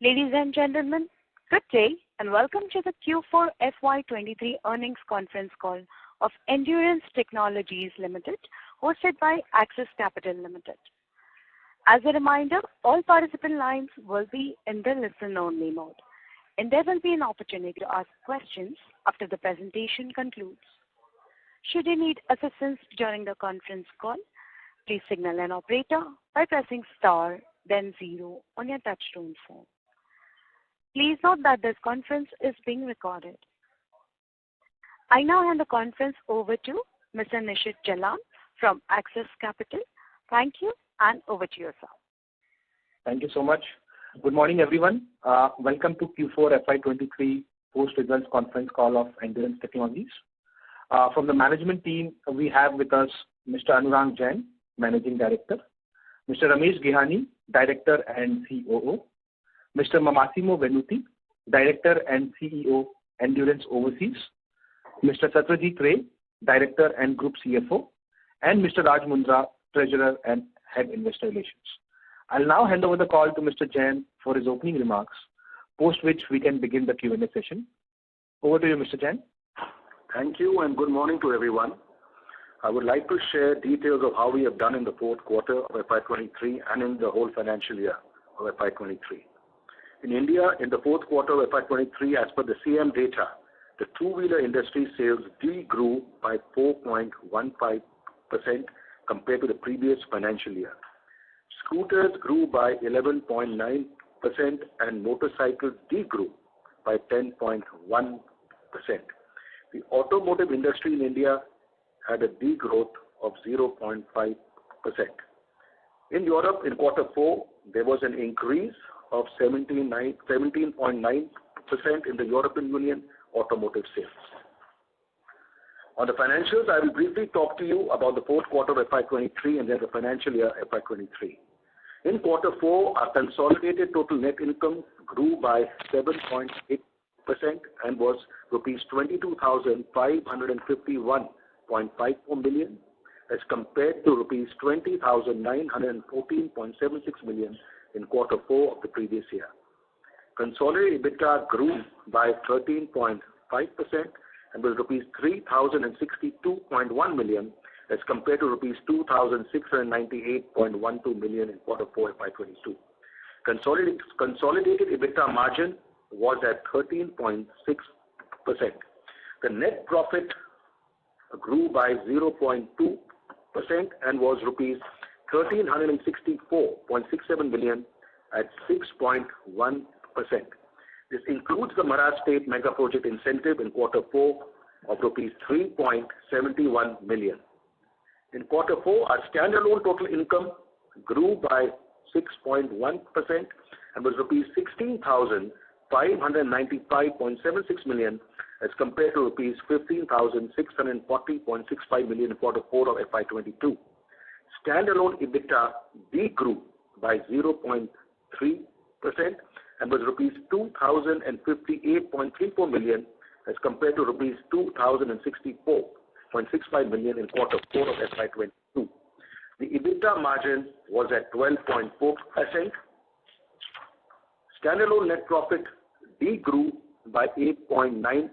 Ladies and gentlemen, good day and welcome to the Q4 FY23 earnings conference call of Endurance Technologies Limited, hosted by Axis Capital Limited. As a reminder, all participant lines will be in the listen-only mode, and there will be an opportunity to ask questions after the presentation concludes. Should you need assistance during the conference call, please signal an operator by pressing star then 0 on your touchtone phone. Please note that this conference is being recorded. I now hand the conference over to Mr. Nishit Jalan from Axis Capital. Thank you, and over to you, sir. Thank you so much. Good morning, everyone. Welcome to Q4 FY23 post-results conference call of Endurance Technologies. From the management team, we have with us Mr. Anurang Jain, Managing Director, Mr. Ramesh Gihani, Director and COO, Mr. Massimo Venuti, Director and CEO, Endurance Overseas, Mr. Satyajit Ray, Director and Group CFO, and Mr. Raj Mundra, Treasurer and Head Investor Relations. I'll now hand over the call to Mr. Jain for his opening remarks, post which we can begin the Q&A session. Over to you, Mr. Jain. Thank you and good morning to everyone. I would like to share details of how we have done in the fourth quarter of FY23 and in the whole financial year of FY23. In India, in the fourth quarter of FY23, as per the CM data, the two-wheeler industry sales grew by 4.15% compared to the previous financial year. Scooters grew by 11.9% and motorcycles degrew by 10.1%. The automotive industry in India had a degrowth of 0.5%. In Europe, in quarter 4, there was an increase of 17.9% in the European Union automotive sales. On the financials, I will briefly talk to you about the fourth quarter of FY23 and then the financial year FY23. In quarter 4, our consolidated total net income grew by 7.8% and was rupees 22,551.54 million as compared to rupees 20,914.76 million in quarter 4 of the previous year. Consolidated EBITDA grew by 13.5% and was rupees 3,062.1 million as compared to rupees 2,698.12 million in quarter 4 FY22. Consolidated EBITDA margin was at 13.6%. The net profit grew by 0.2% and was rupees 1,364.67 million at 6.1%. This includes the Maharashtra State Mega Project incentive in quarter 4 of rupees 3.71 million. In quarter 4, our standalone total income grew by 6.1% and was rupees 16,595.76 million as compared to rupees 15,640.65 million in quarter 4 of FY22. Standalone EBITDA degrew by 0.3% and was rupees 2,058.34 million as compared to rupees 2,064.65 million in quarter 4 of FY22. The EBITDA margin was at 12.4%. Standalone net profit degrew by 8.9%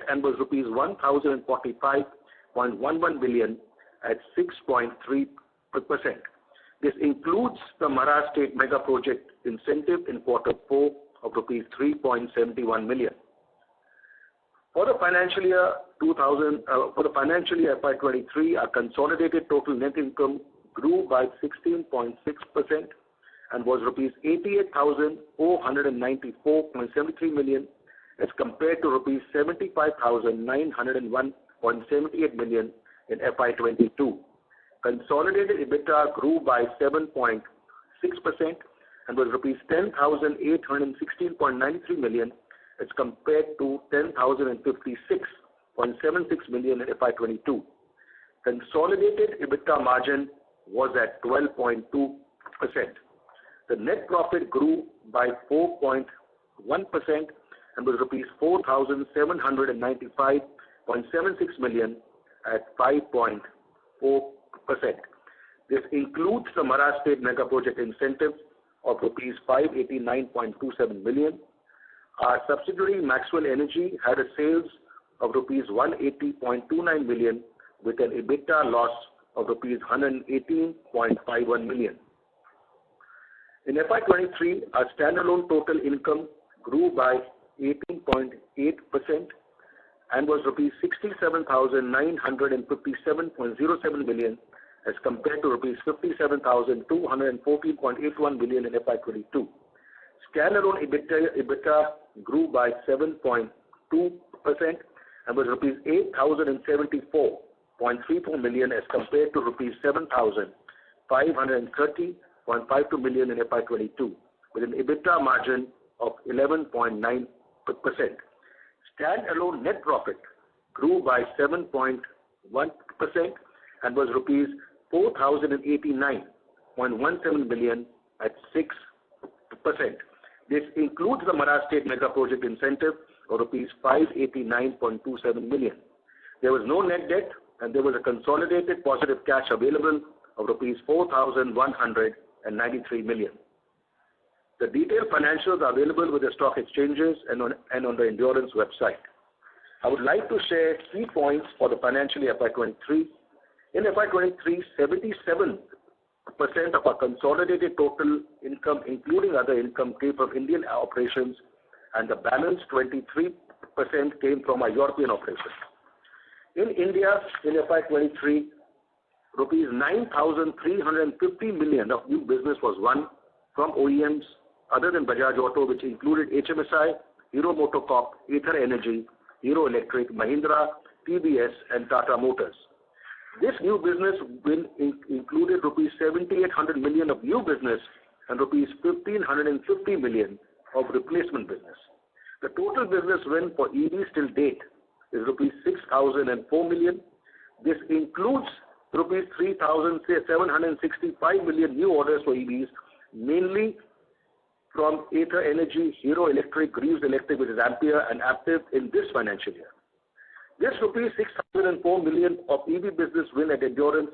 and was rupees 1,045.11 billion at 6.3%. This includes the Maharashtra State Mega Project incentive in quarter 4 of rupees 3.71 million. For the financial year FY23, our consolidated total net income grew by 16.6% and was rupees 88,494.73 million as compared to rupees 75,901.78 million in FY22. Consolidated EBITDA grew by 7.6% and was rupees 10,816.93 million as compared to 10,056.76 million in FY22. Consolidated EBITDA margin was at 12.2%. The net profit grew by 4.1% and was rupees 4,795.76 million at 5.4%. This includes the Maharashtra State Mega Project incentive of rupees 589.27 million. Our subsidiary Maxwell Energy had a sales of rupees 180.29 million with an EBITDA loss of rupees 118.51 million. In FY23, our standalone total income grew by 18.8% and was rupees 67,957.07 million as compared to rupees 57,214.81 million in FY22. Standalone EBITDA grew by 7.2% and was rupees 8,074.34 million as compared to rupees 7,530.52 million in FY22, with an EBITDA margin of 11.9%. Standalone net profit grew by 7.1% and was rupees 4,089.17 million at 6%. This includes the Maharashtra State Mega Project incentive of rupees 589.27 million. There was no net debt and there was a consolidated positive cash available of rupees 4,193 million. The detailed financials are available with the stock exchanges and on the Endurance website. I would like to share key points for the financial year FY23. In FY23, 77% of our consolidated total income, including other income, came from Indian operations, and the balance 23% came from our European operations. In India, in FY23, rupees 9,350 million of new business was won from OEMs other than Bajaj Auto, which included HMSI, Hero MotoCorp, Ather Energy, Hero Electric, Mahindra, TVS, and Tata Motors. This new business win included rupees 7,800 million of new business and rupees 1,550 million of replacement business. The total business win for EVs till date is rupees 6,004 million. This includes rupees 3,765 million new orders for EVs, mainly from Ather Energy, Hero Electric, Greaves Electric, which is Ampere and Aptiv in this financial year. This rupees 6,004 million of EV business win at Endurance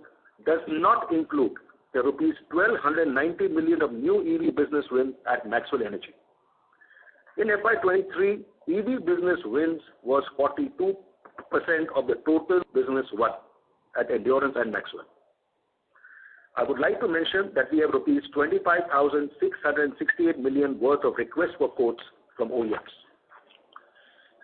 does not include the rupees 1,290 million of new EV business win at Maxwell Energy. In FY23, EV business wins was 42% of the total business won at Endurance and Maxwell. I would like to mention that we have rupees 25,668 million worth of requests for quotes from OEMs.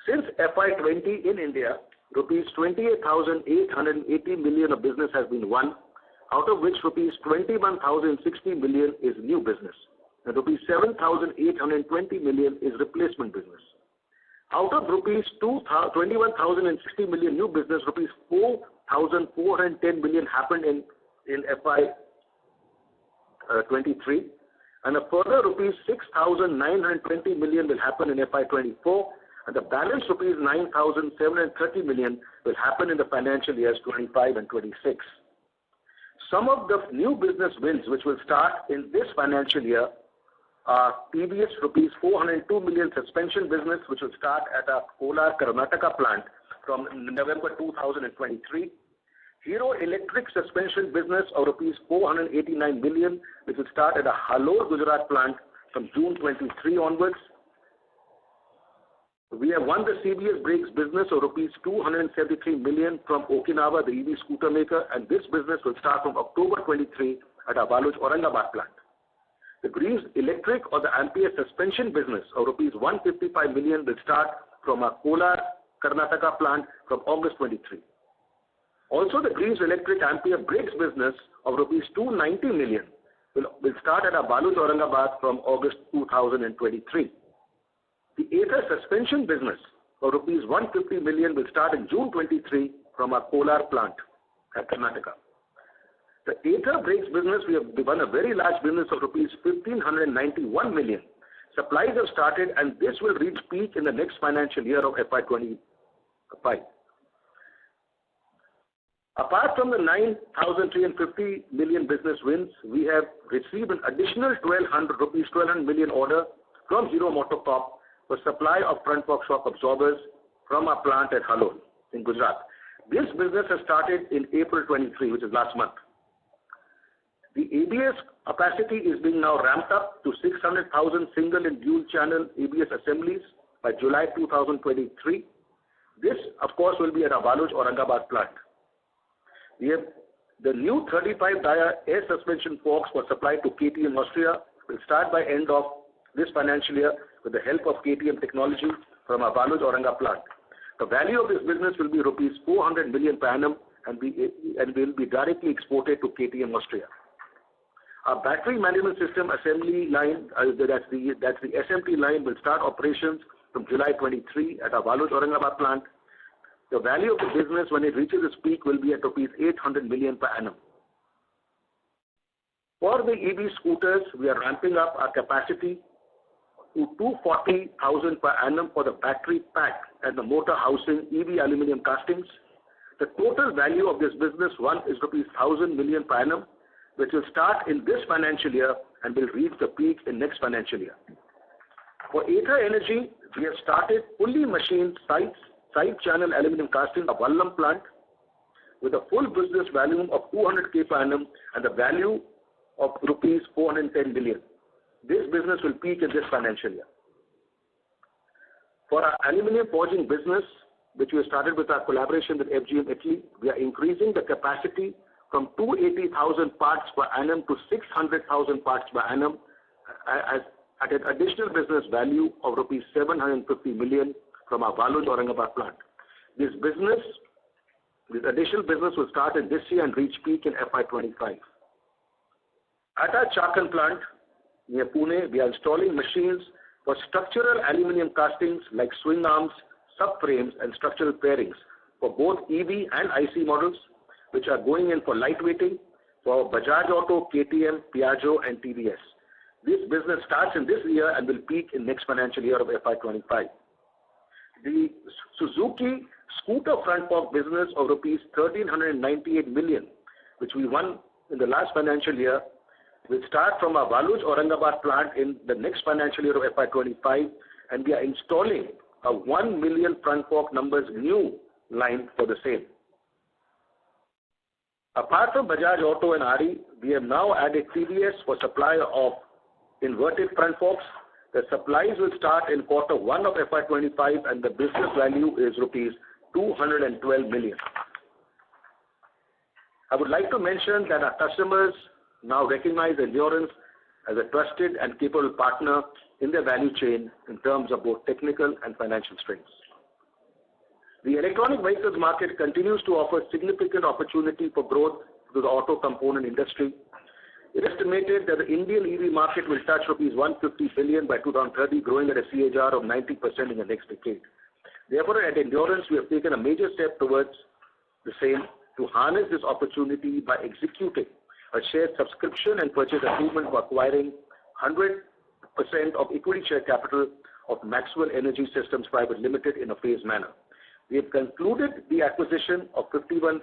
Since FY20 in India, rupees 28,880 million of business has been won, out of which rupees 21,060 million is new business, and rupees 7,820 million is replacement business. Out of rupees 21,060 million new business, rupees 4,410 million happened in FY23, and a further rupees 6,920 million will happen in FY24, and the balance rupees 9,730 million will happen in the financial years 25 and 26. Some of the new business wins which will start in this financial year are TVS rupees 402 million suspension business, which will start at our Kolar, Karnataka plant from November 2023. Hero Electric suspension business of rupees 489 million, which will start at a Halol, Gujarat plant from June 23 onwards. We have won the CBS brakes business of rupees 273 million from Okinawa, the EV scooter maker, and this business will start from October 23 at our Baluj, Aurangabad plant. The Greaves Electric or the Ampere suspension business of rupees 155 million will start from our Kolar, Karnataka plant from August 23. Also, the Greaves Electric Ampere brakes business of rupees 290 million will start at our Baluj, Aurangabad from August 2023. The Ather suspension business of rupees 150 million will start in June 23 from our Kolar plant at Karnataka. The Ather brakes business, we have won a very large business of rupees 1,591 million. Supplies have started and this will reach peak in the next financial year of FY25. Apart from the 9,350 million business wins, we have received an additional 1,200 million order from Hero MotoCorp for supply of front workshop absorbers from our plant at Halol in Gujarat. This business has started in April 23, which is last month. The ABS capacity is being now ramped up to 600,000 single and dual channel ABS assemblies by July 2023. This, of course, will be at our Waluj Aurangabad plant. We have the new 35 dia air suspension forks for supply to KTM Austria will start by end of this financial year with the help of KTM technology from our Waluj Aurangabad plant. The value of this business will be rupees 400 million per annum and will be directly exported to KTM Austria. Our battery management system assembly line, that's the SMT line, will start operations from July 23 at our Waluj Aurangabad plant. The value of the business when it reaches its peak will be at rupees 800 million per annum. For the EV scooters, we are ramping up our capacity to 240,000 per annum for the battery pack and the motor housing EV aluminum castings. The total value of this business is rupees 1,000 million per annum, which will start in this financial year and will reach the peak in next financial year. For Ather Energy, we have started fully machined side channel aluminum casting at Vallam plant with a full business volume of 200K per annum and the value of rupees 410 million. This business will peak in this financial year. For our aluminum forging business, which we have started with our collaboration with FGM Italy, we are increasing the capacity from 280,000 parts per annum to 600,000 parts per annum at an additional business value of rupees 750 million from our Waluj Aurangabad plant. This additional business will start in this year and reach peak in FY25. At our Chakan plant near Pune, we are installing machines for structural aluminum castings like swing arms, subframes and structural pairings for both EV and IC models, which are going in for lightweighting for Bajaj Auto, KTM, Piaggio and TVS. This business starts in this year and will peak in next financial year of FY25. The Suzuki scooter front fork business of rupees 1,398 million, which we won in the last financial year, will start from our Waluj Aurangabad plant in the next financial year of FY25, and we are installing a 1 million front fork numbers new line for the same. Apart from Bajaj Auto and RE, we have now added TVS for supply of inverted front forks. The supplies will start in Q1 of FY25 and the business value is rupees 212 million. I would like to mention that our customers now recognize Endurance as a trusted and capable partner in their value chain in terms of both technical and financial strengths. The electronic vehicles market continues to offer significant opportunity for growth to the auto component industry. It is estimated that the Indian EV market will touch rupees 150 billion by 2030, growing at a CAGR of 90% in the next decade. Therefore, at Endurance, we have taken a major step towards the same to harness this opportunity by executing a shared subscription and purchase agreement for acquiring 100% of equity share capital of Maxwell Energy Systems Private Limited in a phased manner. We have concluded the acquisition of 51%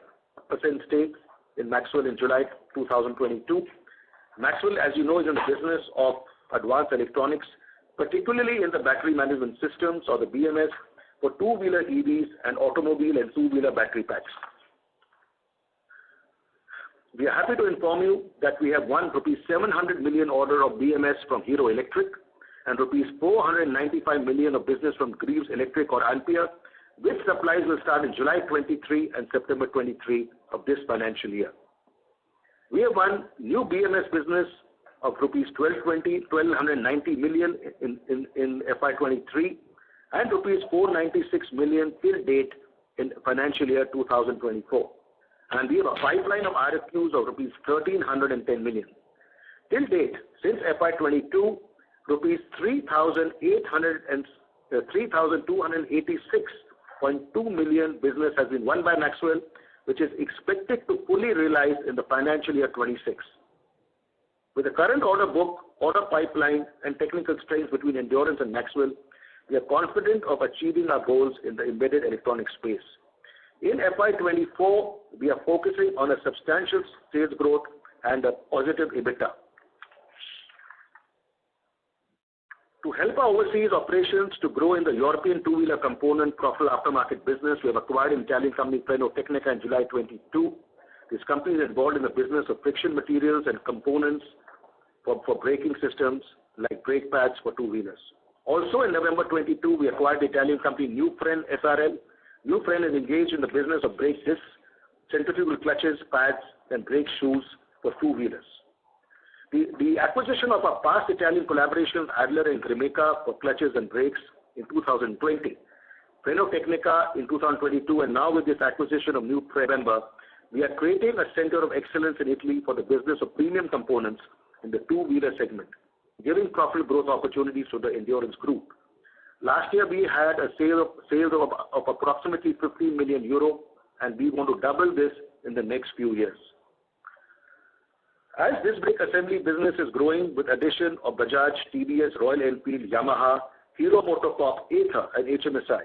stake in Maxwell in July 2022. Maxwell, as you know, is in the business of advanced electronics, particularly in the battery management systems or the BMS for two-wheeler EVs and automobile and two-wheeler battery packs. We are happy to inform you that we have won rupees 700 million order of BMS from Hero Electric and rupees 495 million of business from Greaves Electric or Ampere, which supplies will start in July 23 and September 23 of this financial year. We have won new BMS business of rupees 1,290 million in FY23 and rupees 496 million till date in financial year 2024. And we have a pipeline of RFQs of rupees 1,310 million. Till date, since FY22, rupees 3,286.2 million business has been won by Maxwell, which is expected to fully realize in the financial year 26. With the current order book, order pipeline, and technical strengths between Endurance and Maxwell, we are confident of achieving our goals in the embedded electronics space. In FY24, we are focusing on a substantial sales growth and a positive EBITDA. To help our overseas operations to grow in the European two-wheeler component profitable aftermarket business, we have acquired an Italian company, Freno Tecnica, in July 22. This company is involved in the business of friction materials and components for braking systems like brake pads for two-wheelers. Also in November 22, we acquired the Italian company Newfren SRL. Newfren is engaged in the business of brake discs, centrifugal clutches, pads, and brake shoes for two-wheelers. The acquisition of our past Italian collaborations, Adler and Grimeca for clutches and brakes in 2020, Freno Tecnica in 2022, and now with this acquisition of Newfren, we are creating a center of excellence in Italy for the business of premium components in the two-wheeler segment, giving profitable growth opportunities to the Endurance Group. Last year, we had a sales of approximately 15 million euro, and we want to double this in the next few years. As this brake assembly business is growing with addition of Bajaj, TVS, Royal Enfield, Yamaha, Hero MotoCorp, Ather, and HMSI.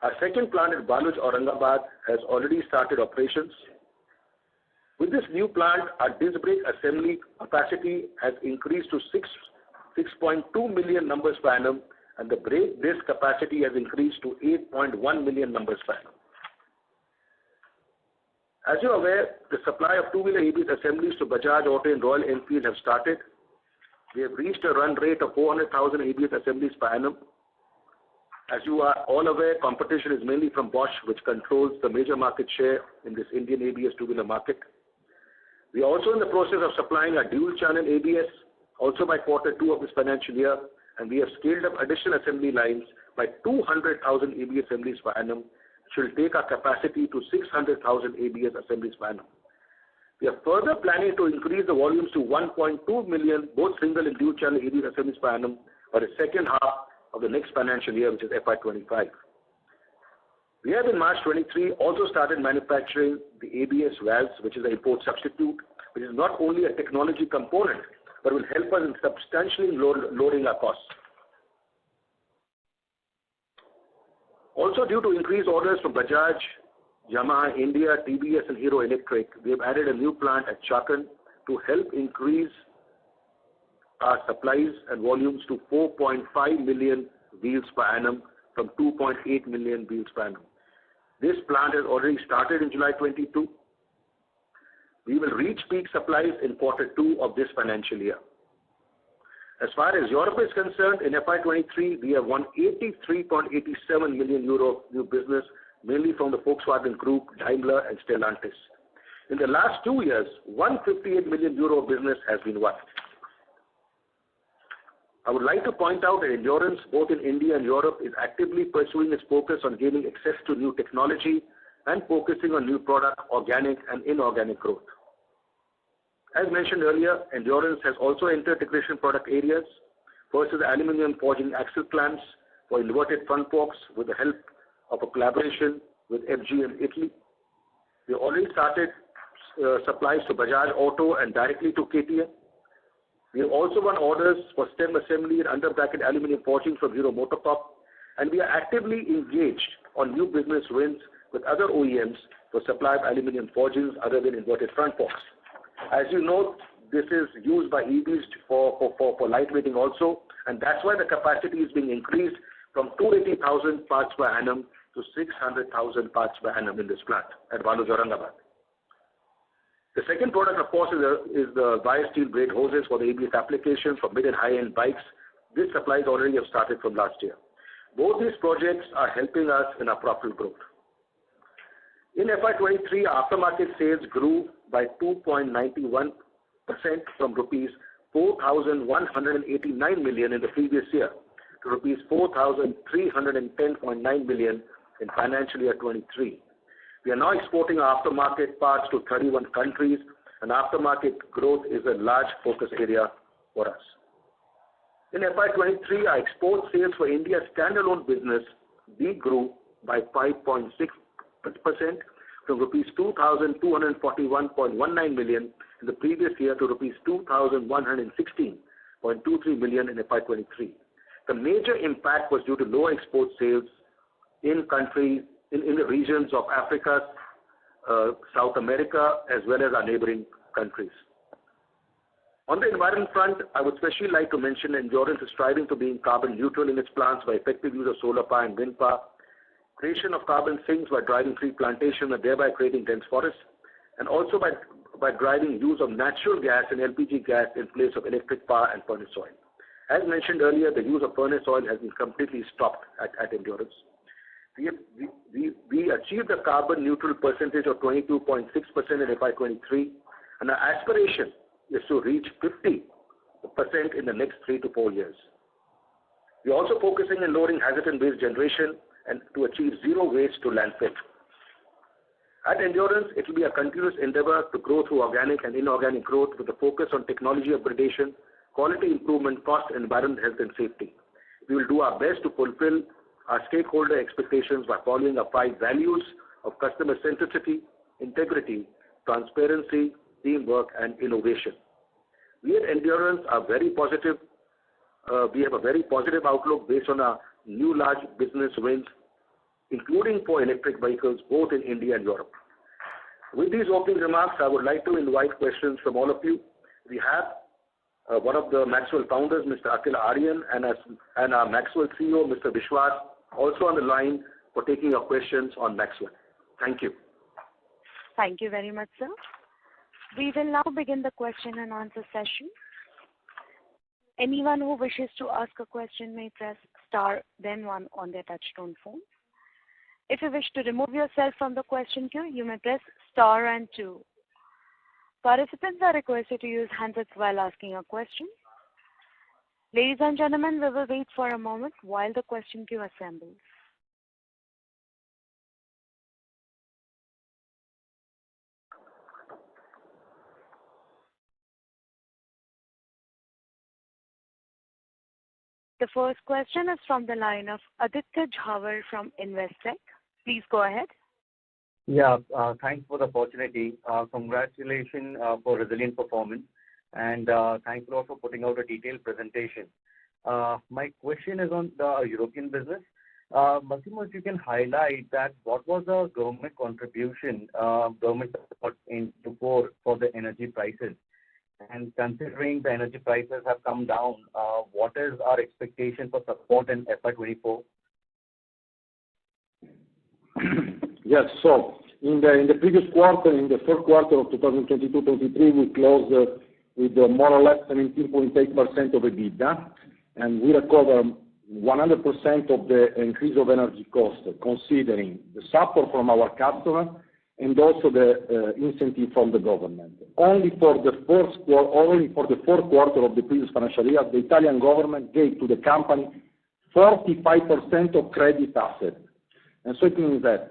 Our second plant at Baluj, Aurangabad has already started operations. With this new plant, our disc brake assembly capacity has increased to 6.2 million numbers per annum, and the brake disc capacity has increased to 8.1 million numbers per annum. As you are aware, the supply of two-wheeler ABS assemblies to Bajaj Auto and Royal Enfield have started. We have reached a run rate of 400,000 ABS assemblies per annum. As you are all aware, competition is mainly from Bosch, which controls the major market share in this Indian ABS two-wheeler market. We are also in the process of supplying a dual-channel ABS, also by Q2 of this financial year, and we have scaled up additional assembly lines by 200,000 ABS assemblies per annum, which will take our capacity to 600,000 ABS assemblies per annum. We are further planning to increase the volumes to 1.2 million, both single and dual-channel ABS assemblies per annum, by the second half of the next financial year, which is FY25. We have in March 23 also started manufacturing the ABS valves, which is an import substitute, which is not only a technology component, but will help us in substantially lowering our costs. Also, due to increased orders from Bajaj, Yamaha India, TVS, and Hero Electric, we have added a new plant at Chakan to help increase our supplies and volumes to 4.5 million wheels per annum from 2.8 million wheels per annum. This plant has already started in July 22. We will reach peak supplies in Q2 of this financial year. As far as Europe is concerned, in FY23, we have won 83.87 million euro new business, mainly from the Volkswagen Group, Daimler, and Stellantis. In the last 2 years, 158 million euro business has been won. I would like to point out that Endurance, both in India and Europe, is actively pursuing its focus on gaining access to new technology and focusing on new product, organic and inorganic growth. As mentioned earlier, Endurance has also entered degradation product areas. First is aluminum forging axle clamps for inverted front forks with the help of a collaboration with FG in Italy. We already started supplies to Bajaj Auto and directly to KTM. We have also won orders for stem assembly and under bracket aluminum forging from Hero MotoCorp, and we are actively engaged on new business wins with other OEMs for supply of aluminum forgings other than inverted front forks. As you know, this is used by EVs for lightweighting also, and that's why the capacity is being increased from 280,000 parts per annum to 600,000 parts per annum in this plant at Baluj, Aurangabad. The second product, of course, is the biosteel braid hoses for the ABS application for mid and high-end bikes. This supplies already have started from last year. Both these projects are helping us in our profitable growth. In FY23, aftermarket sales grew by 2.91% from rupees 4,189 million in the previous year to rupees 4,310.9 million in financial year 23. We are now exporting our aftermarket parts to 31 countries, and aftermarket growth is a large focus area for us. In FY23, our export sales for India's standalone business grew by 5.6% from rupees 2,241.19 million in the previous year to rupees 2,116.23 million in FY23. The major impact was due to low export sales in the regions of Africa, South America, as well as our neighboring countries. On the environment front, I would especially like to mention Endurance is striving to being carbon neutral in its plants by effective use of solar power and wind power, creation of carbon sinks by driving tree plantation and thereby creating dense forests, and also by driving use of natural gas and LPG gas in place of electric power and furnace oil. As mentioned earlier, the use of furnace oil has been completely stopped at Endurance. We achieved a carbon neutral percentage of 22.6% in FY23, and our aspiration is to reach 50% in the next 3 to 4 years. We are also focusing on lowering hazardous waste generation and to achieve zero waste to landfill. At Endurance, it will be a continuous endeavor to grow through organic and inorganic growth with a focus on technology upgradation, quality improvement, cost, environment, health, and safety. We will do our best to fulfill our stakeholder expectations by following our 5 values of customer centricity, integrity, transparency, teamwork, and innovation. We at Endurance are very positive. We have a very positive outlook based on our new large business wins, including for electric vehicles, both in India and Europe. With these opening remarks, I would like to invite questions from all of you. We have one of the Maxwell founders, Mr. Akhil Aryan, and our Maxwell CEO, Mr. Vishwas, also on the line for taking your questions on Maxwell. Thank you. Thank you very much, sir. We will now begin the question and answer session. Anyone who wishes to ask a question may press star then 1 on their touchtone phone. If you wish to remove yourself from the question queue, you may press star and 2. Participants are requested to use handsets while asking a question. Ladies and gentlemen, we will wait for a moment while the question queue assembles. The first question is from the line of Aditya Jhawar from Investec. Please go ahead. Yeah, thanks for the opportunity. Congratulations for resilient performance, and thanks a lot for putting out a detailed presentation. My question is on the European business. Massimo, if you can highlight that what was the government contribution, government support in Q4 for the energy prices? And considering the energy prices have come down, what is our expectation for support in FY24? Yes. So in the previous quarter, in the third quarter of 2022-23, we closed with more or less 17.8% of EBITDA, and we recover 100% of the increase of energy cost, considering the support from our customer and also the incentive from the government. Only for the fourth quarter of the previous financial year, the Italian government gave to the company 45% of credit assets. And so it means that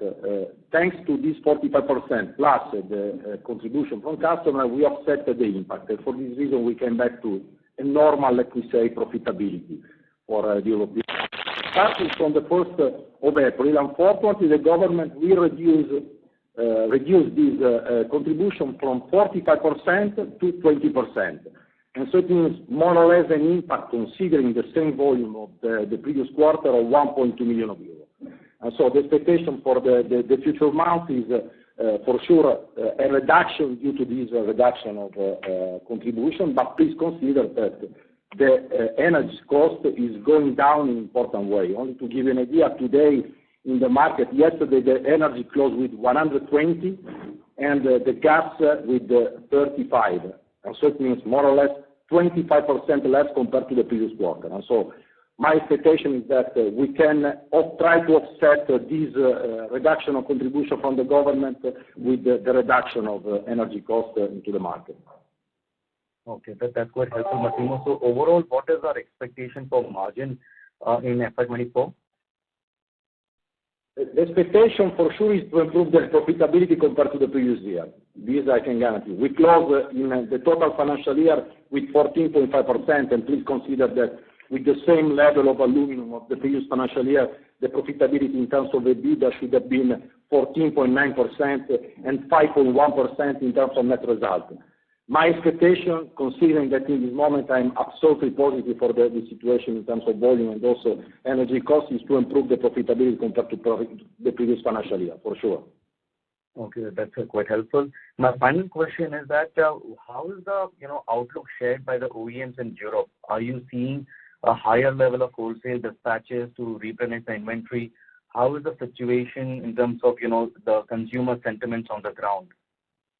thanks to this 45% plus the contribution from customer, we offset the impact. And for this reason, we came back to a normal, let me say, profitability for the European. Starting from the 1st of April, unfortunately, the government will reduce this contribution from 45% to 20%. And so it means more or less an impact, considering the same volume of the previous quarter, of 1.2 million euros. And so the expectation for the future months is for sure a reduction due to this reduction of contribution, but please consider that the energy cost is going down in an important way. Only to give you an idea, today in the market, yesterday the energy closed with 120 and the gas with 35. And so it means more or less 25% less compared to the previous quarter. And so my expectation is that we can try to offset this reduction of contribution from the government with the reduction of energy cost into the market. Okay, that's quite helpful, Massimo. So overall, what is our expectation for margin in FY24? The expectation for sure is to improve the profitability compared to the previous year. This I can guarantee. We close in the total financial year with 14.5%, and please consider that with the same level of aluminum of the previous financial year, the profitability in terms of EBITDA should have been 14.9% and 5.1% in terms of net result. My expectation, considering that in this moment I'm absolutely positive for the situation in terms of volume and also energy cost, is to improve the profitability compared to the previous financial year, for sure. Okay, that's quite helpful. My final question is that how is the outlook shared by the OEMs in Europe? Are you seeing a higher level of wholesale dispatches to replenish the inventory? How is the situation in terms of the consumer sentiments on the ground?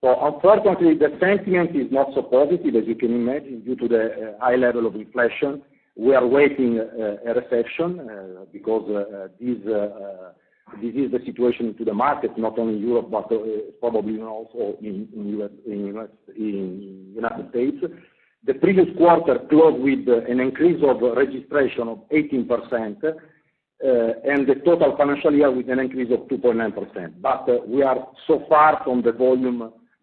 So unfortunately, the sentiment is not so positive, as you can imagine, due to the high level of inflation. We are waiting a recession because this is the situation to the market, not only in Europe, but probably also in United States. The previous quarter closed with an increase of registration of 18%, and the total financial year with an increase of 2.9%. But we are so far from the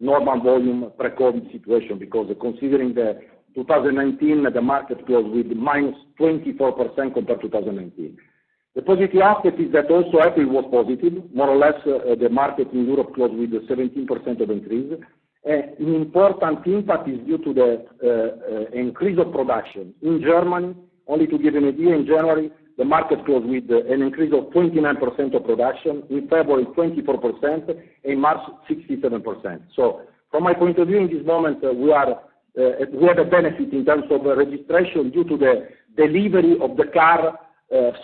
normal volume pre-COVID situation, because considering the 2019, the market closed with minus 24% compared to 2019. The positive aspect is that also April was positive. More or less, the market in Europe closed with 17% of increase. An important impact is due to the increase of production. In Germany, only to give an idea, in January, the market closed with an increase of 29% of production, in February 24%, in March 67%. So from my point of view, in this moment, we have a benefit in terms of registration due to the delivery of the car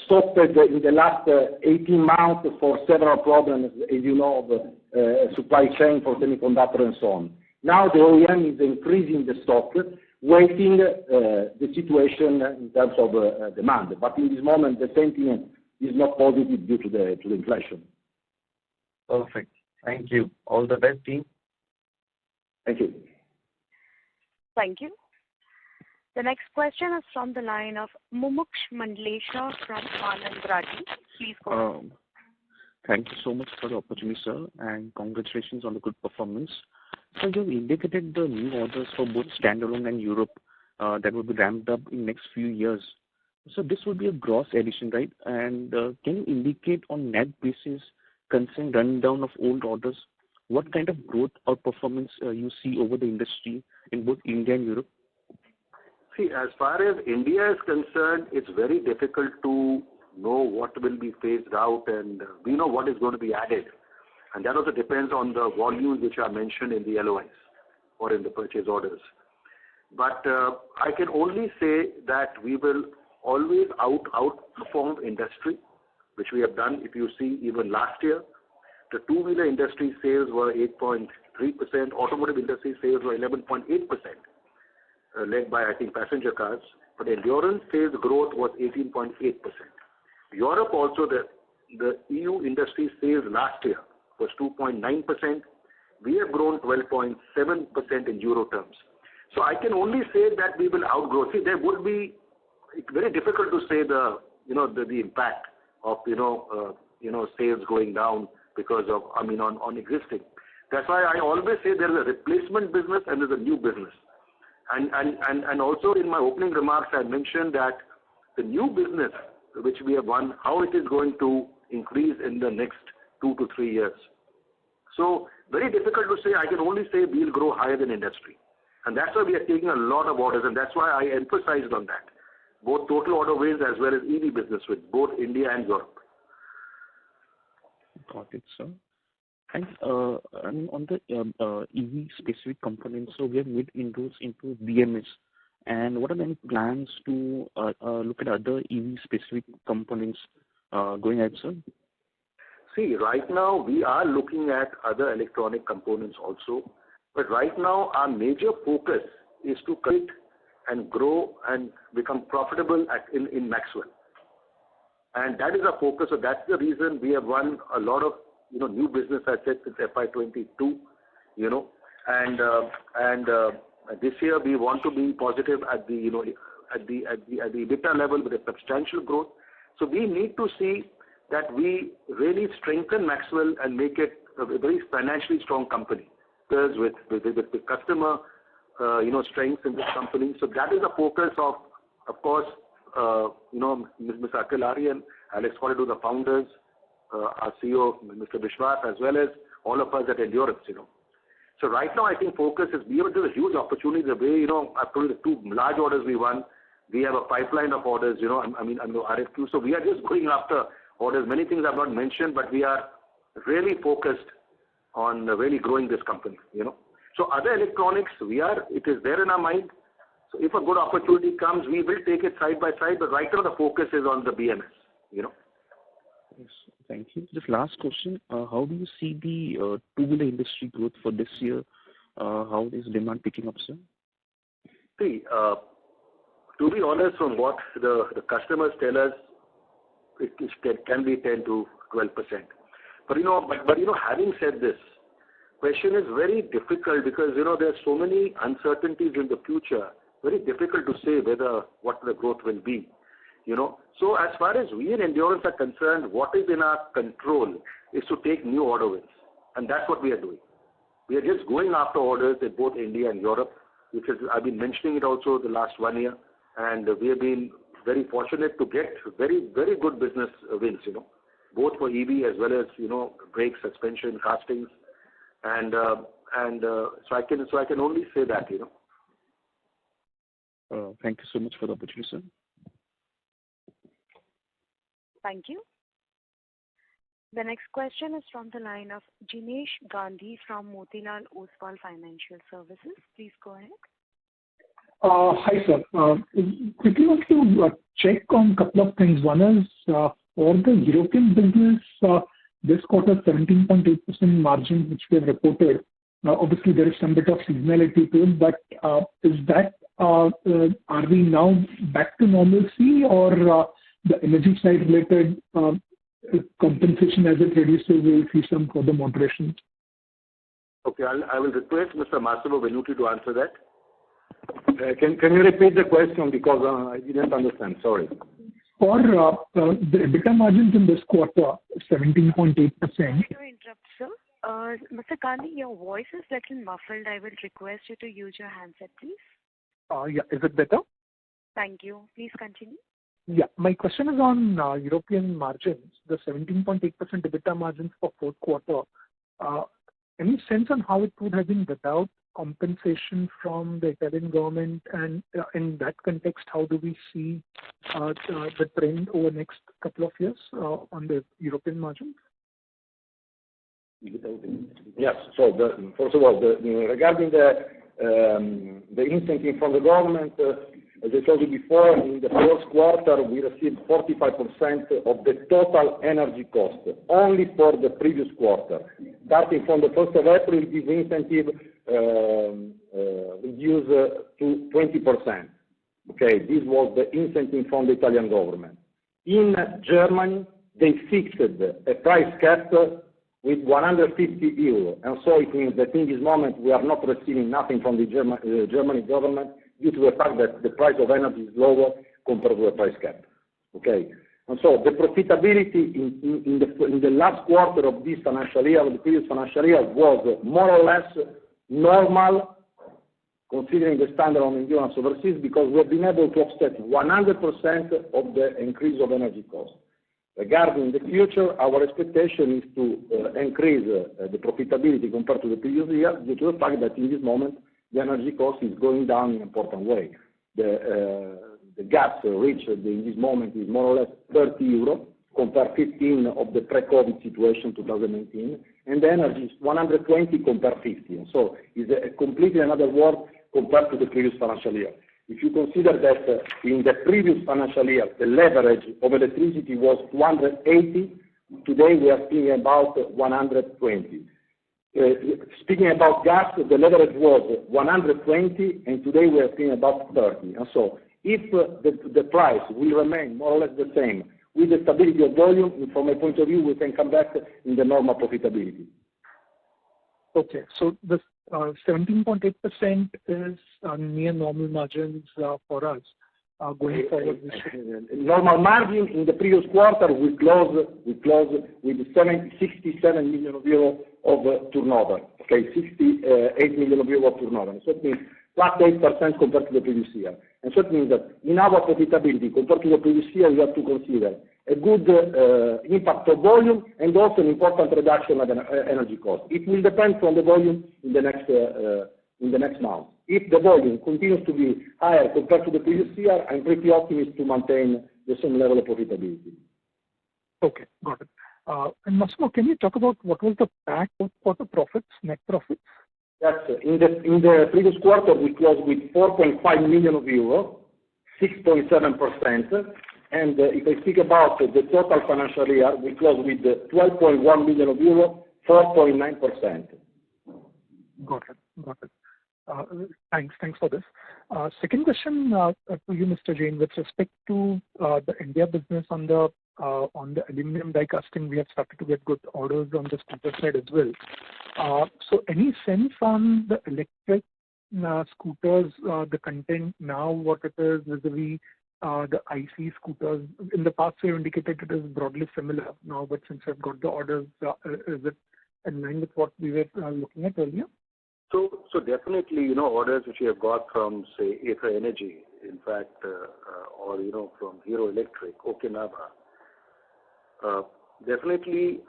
stopped in the last 18 months for several problems, as you know, of supply chain for semiconductor and so on. Now the OEM is increasing the stock, waiting the situation in terms of demand. But in this moment, the sentiment is not positive due to the inflation. Perfect. Thank you. All the best, team. Thank you. Thank you. The next question is from the line of Mumuksh Mandlesha from Anand Rathi. Please go ahead. Thank you so much for the opportunity, sir, and congratulations on the good performance. So you indicated the new orders for both standalone and Europe that will be ramped up in next few years. So this would be a gross addition, right? And can you indicate on net basis, concerning rundown of old orders, what kind of growth or performance you see over the industry in both India and Europe? See, as far as India is concerned, it's very difficult to know what will be phased out, and we know what is going to be added. And that also depends on the volumes which are mentioned in the LOIs or in the purchase orders. But I can only say that we will always outperform industry, which we have done. If you see, even last year, the two-wheeler industry sales were 8.3%, automotive industry sales were 11.8%, led by, I think, passenger cars. But endurance sales growth was 18.8%. Europe also, the EU industry sales last year was 2.9%. We have grown 12.7% in euro terms. So I can only say that we will outgrow. See, there would be, it's very difficult to say the impact of, sales going down because of, on existing. That's why I always say there is a replacement business and there's a new business. And also in my opening remarks, I mentioned that the new business which we have won, how it is going to increase in the next 2 to 3 years. So very difficult to say. I can only say we'll grow higher than industry. And that's why we are taking a lot of orders, and that's why I emphasized on that. Both total order wins as well as EV business with both India and Europe. Got it, sir. And on the EV specific components, so we have made inroads into BMS. And what are any plans to look at other EV specific components going ahead, sir? See, right now we are looking at other electronic components also. But right now our major focus is to create and grow and become profitable in Maxwell. And that is our focus. So that's the reason we have won a lot of new business assets since FY22, and this year we want to be positive at the at the EBITDA level with a substantial growth. So we need to see that we really strengthen Maxwell and make it a very financially strong company. Because with customer strengths in this company. So that is the focus of course, Mr. Akhil Aryan, Alex Corridor, the founders, our CEO, Mr. Vishwas, as well as all of us at Endurance, So right now, I think focus is, there's a huge opportunity. The way, I've told you the 2 large orders we won. We have a pipeline of orders, I'm the RFQ. So we are just going after orders. Many things I've not mentioned, but we are really focused on really growing this company, So other electronics, it is there in our mind. So if a good opportunity comes, we will take it side by side. But right now, the focus is on the BMS, Yes, thank you. Just last question. How do you see the two-wheeler industry growth for this year How is demand picking up, sir? See, to be honest, from what the customers tell us, it can be 10 to 12%. But having said this, question is very difficult because there are so many uncertainties in the future. Very difficult to say what the growth will be. So as far as we in Endurance are concerned, what is in our control is to take new order wins, and that's what we are doing. We are just going after orders in both India and Europe, which is, I've been mentioning it also the last 1 year, and we have been very fortunate to get very, very good business wins, both for EV as well as, brakes, suspension, castings, and so I can only say that, Thank you so much for the opportunity, sir. Thank you. The next question is from the line of Jinesh Gandhi from Motilal Oswal Financial Services. Please go ahead. Hi, sir. Quickly want to check on a couple of things. One is for the European business, this quarter 17.8% margin, which we have reported. Obviously, there is some bit of seasonality to it, but is that are we now back to normalcy, or the energy side related compensation as it reduces will see some further moderation? Okay, I will request Mr. Massimo Venuti to answer that. Can you repeat the question because I didn't understand? Sorry. For the EBITDA margins in this quarter, 17.8%. Sorry to interrupt, sir. Mr. Gandhi, your voice is little muffled. I will request you to use your handset, please. Yeah, is it better? Thank you. Please continue. Yeah, my question is on European margins, the 17.8% EBITDA margins for fourth quarter. Any sense on how it would have been without compensation from the Italian government, and in that context, how do we see the trend over the next couple of years on the European margins? Yes. So first of all, regarding the incentive from the government, as I told you before, in the first quarter we received 45% of the total energy cost only for the previous quarter. Starting from the 1st of April, this incentive reduced to 20%. Okay, this was the incentive from the Italian government. In Germany, they fixed a price cap with 150 euro, and so it means that in this moment we are not receiving nothing from the German government due to the fact that the price of energy is lower compared to the price cap. Okay, and so the profitability in the last quarter of this financial year, of the previous financial year, was more or less normal, considering the standard on Endurance overseas, because we have been able to offset 100% of the increase of energy cost. Regarding the future, our expectation is to increase the profitability compared to the previous year due to the fact that in this moment the energy cost is going down in an important way. The gas reached in this moment is more or less 30 euro compared 15 of the pre-COVID situation 2019, and the energy is 120 compared 50. So it's a completely another world compared to the previous financial year. If you consider that in the previous financial year, the leverage of electricity was 280, today we are speaking about 120. Speaking about gas, the leverage was 120, and today we are speaking about 30. And so if the price will remain more or less the same with the stability of volume, from my point of view, we can come back in the normal profitability. Okay, so the 17.8% is near normal margins for us going forward. Normal margin in the previous quarter we closed with 67 million euro of turnover. Okay, 68 million euro of turnover. So it means plus 8% compared to the previous year. And so it means that in our profitability compared to the previous year, we have to consider a good impact of volume and also an important reduction of energy cost. It will depend on the volume in the next month. If the volume continues to be higher compared to the previous year, I'm pretty optimistic to maintain the same level of profitability. Okay, got it. And Massimo, can you talk about what was the PAT for the profits, net profits? Yes, in the previous quarter we closed with 4.5 million euro, 6.7%. And if I speak about the total financial year, we closed with 12.1 million euro, 4.9%. Got Got it. Thanks for this. Second question to you, Mr. Jain, with respect to the India business on the aluminum die casting, we have started to get good orders on the scooter side as well. So any sense on the electric scooters, the content now, what it is vis-a-vis the IC scooters? In the past, you indicated it is broadly similar now, but since I've got the orders, is it in line with what we were looking at earlier? So definitely, orders which we have got from, say, Ather Energy, in fact, or, from Hero Electric, Okinawa, definitely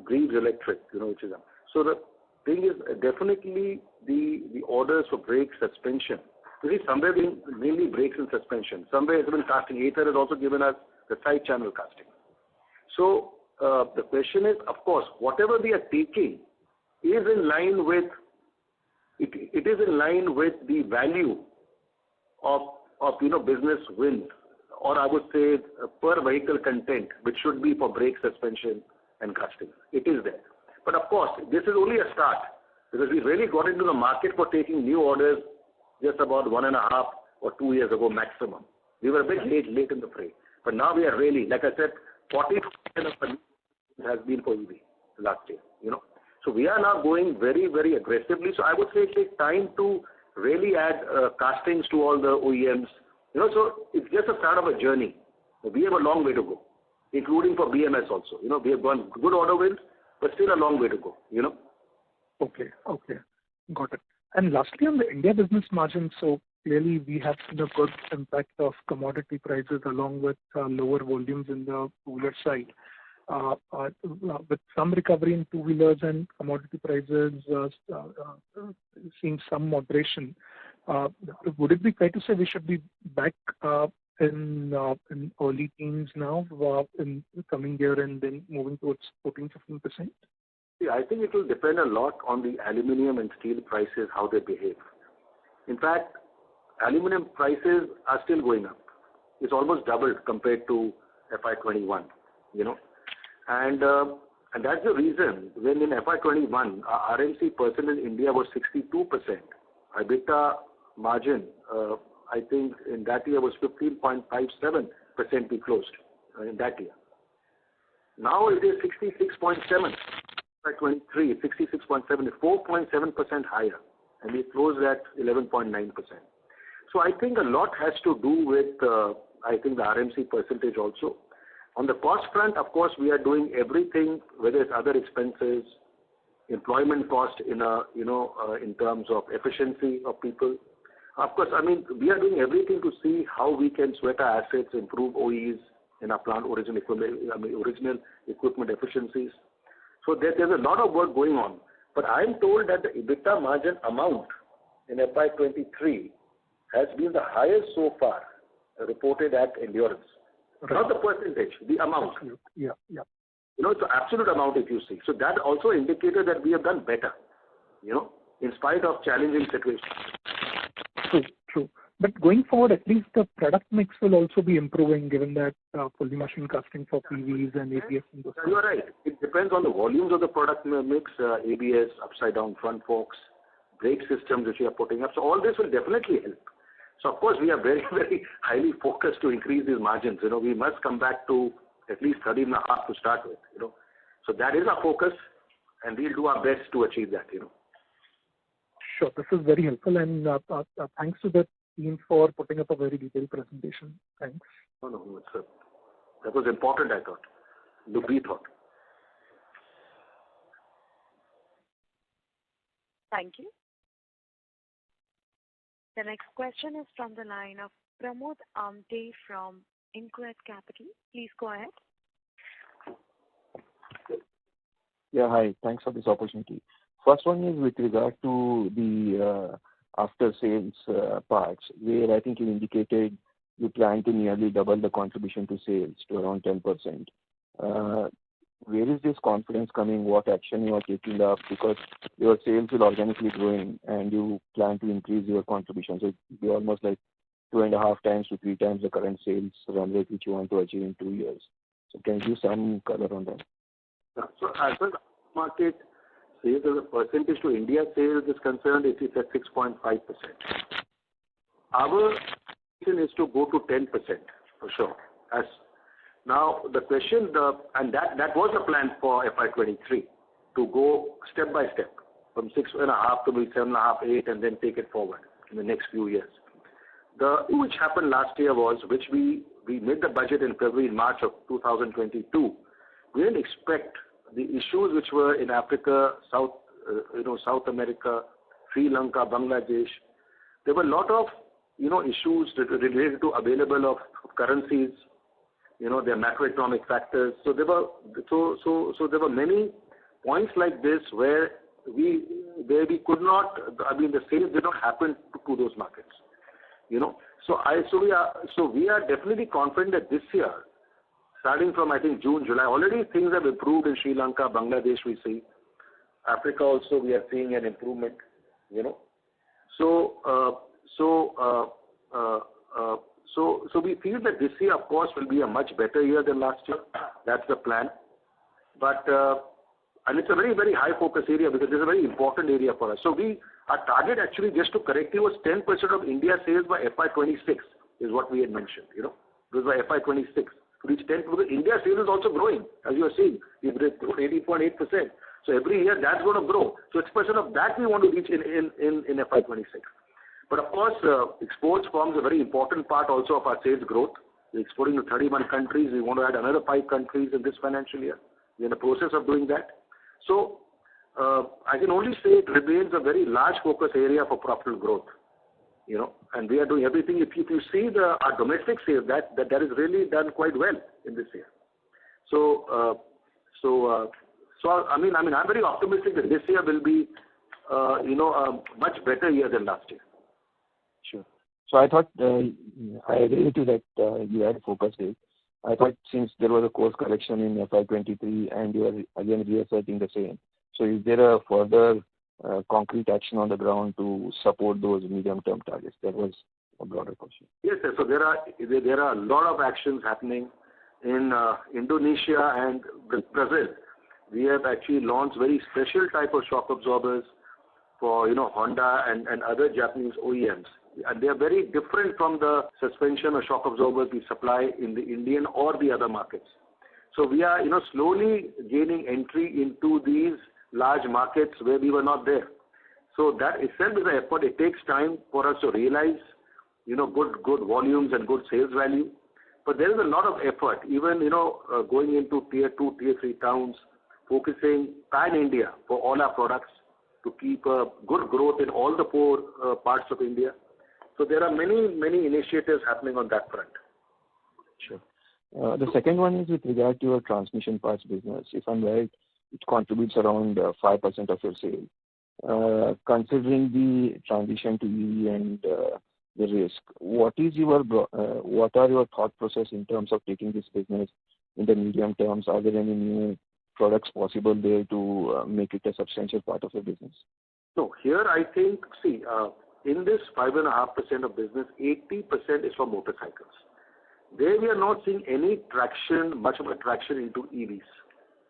Greaves Electric, which is, so the thing is definitely the orders for brake suspension. You see, somewhere being mainly brakes and suspension. Somewhere has been casting. Ather has also given us the side channel casting. So the question is, of course, whatever we are taking is in line with, it is in line with the value of business wins, or I would say per vehicle content, which should be for brake suspension and casting. It is there. But of course, this is only a start, because we really got into the market for taking new orders just about 1.5 or 2 years ago maximum. We were a bit late in the fray. But now we are really, like I said, 40% of the has been for EV last year, So we are now going very, very aggressively. So I would say it takes time to really add castings to all the OEMs. So it's just a start of a journey. We have a long way to go, including for BMS also. We have gone good order wins, but still a long way to go, Okay. Got it. And lastly, on the India business margin, so clearly we have seen a good impact of commodity prices along with lower volumes in the two-wheeler side. With some recovery in two-wheelers and commodity prices seeing some moderation, would it be fair to say we should be back in early teens now in the coming year and then moving towards 14-15%? Yeah, I think it will depend a lot on the aluminium and steel prices, how they behave. In fact, aluminium prices are still going up. It's almost doubled compared to FY21, And that's the reason when in FY21, our RMC percent in India was 62%. EBITDA margin, I think in that year was 15.57% we closed in that year. Now it is 66.7%. FY23, 66.7%, 4.7% higher, and we closed at 11.9%. So I think a lot has to do with, I think the RMC percentage also. On the cost front, of course, we are doing everything, whether it's other expenses, employment cost in terms of efficiency of people. Of course, we are doing everything to see how we can sweat our assets, improve OEs in our plant original equipment efficiencies. So there's a lot of work going on. But I'm told that the EBITDA margin amount in FY23 has been the highest so far reported at Endurance. Right. Not the percentage, the amount. Yeah. It's the absolute amount if you see. So that also indicated that we have done better, in spite of challenging situations. True. But going forward, at least the product mix will also be improving given that fully machine casting for PVs and ABS. And those you are right. It depends on the volumes of the product mix, ABS, upside down front forks, brake systems which we are putting up. So all this will definitely help. So of course we are very, very highly focused to increase these margins. We must come back to at least 13.5 to start with. So that is our focus, and we'll do our best to achieve that. Sure, this is very helpful, and thanks to the team for putting up a very detailed presentation. Thanks. No, that was important, I thought. We thought. Thank you. The next question is from the line of Pramod Amte from InCred Capital. Please go ahead. Yeah, hi. Thanks for this opportunity. First one is with regard to the after-sales parts, where I think you indicated you plan to nearly double the contribution to sales to around 10%. Where is this confidence coming? What action you are taking up? Because your sales will organically growing and you plan to increase your contribution. So it will be almost like 2.5 times to 3 times the current sales run rate which you want to achieve in 2 years. So can you give some color on that? So as far as market sales as a percentage to India sales is concerned, it is at 6.5%. Our intention is to go to 10% for sure. As now the question, and that was the plan for FY23, to go step by step from 6.5 to maybe 7.5, 8, and then take it forward in the next few years. The which happened last year was, which we made the budget in February, March of 2022. We didn't expect the issues which were in Africa, South America, Sri Lanka, Bangladesh. There were a lot of issues related to available of currencies, their macroeconomic factors. So there were many points like this where we could not. I mean, the sales did not happen to those markets. So we are definitely confident that this year, starting from I think June, July, already things have improved in Sri Lanka, Bangladesh. We see Africa also. We are seeing an improvement. So we feel that this year, of course, will be a much better year than last year. That's the plan. But and it's a very, very high focus area because it's a very important area for us. So our target actually, just to correct you, was 10% of India sales by FY26 is what we had mentioned. It was by FY26 to reach 10%. Because India sales is also growing, as you are seeing. We've grown 80.8%. So every year that's going to grow. So 6% of that we want to reach in FY26. But of course, exports forms a very important part also of our sales growth. We're exporting to 31 countries. We want to add another 5 countries in this financial year. We're in the process of doing that. So I can only say it remains a very large focus area for profitable growth. And we are doing everything. If you see our domestic sales, that is really done quite well in this year. So I mean, I'm very optimistic that this year will be, a much better year than last year. Sure. So I thought, I agree with you that you had a focus date. I thought since there was a course correction in FY23 and you are again reasserting the same. So is there a further concrete action on the ground to support those medium-term targets? That was a broader question. Yes, sir. So there are a lot of actions happening in Indonesia and Brazil. We have actually launched very special type of shock absorbers for Honda and other Japanese OEMs. And they are very different from the suspension or shock absorbers we supply in the Indian or the other markets. So we are slowly gaining entry into these large markets where we were not there. So that itself is an effort. It takes time for us to realize good volumes and good sales value. But there is a lot of effort, even going into tier 2, tier 3 towns, focusing pan-India for all our products to keep a good growth in all the 4 parts of India. So there are many initiatives happening on that front. Sure. The second one is with regard to your transmission parts business. If I'm right, it contributes around 5% of your sales. Considering the transition to EV and the risk, what are your thought process in terms of taking this business in the medium terms? Are there any new products possible there to make it a substantial part of your business? So here I think, in this 5.5% of business, 80% is for motorcycles. There we are not seeing any much of a traction into EVs.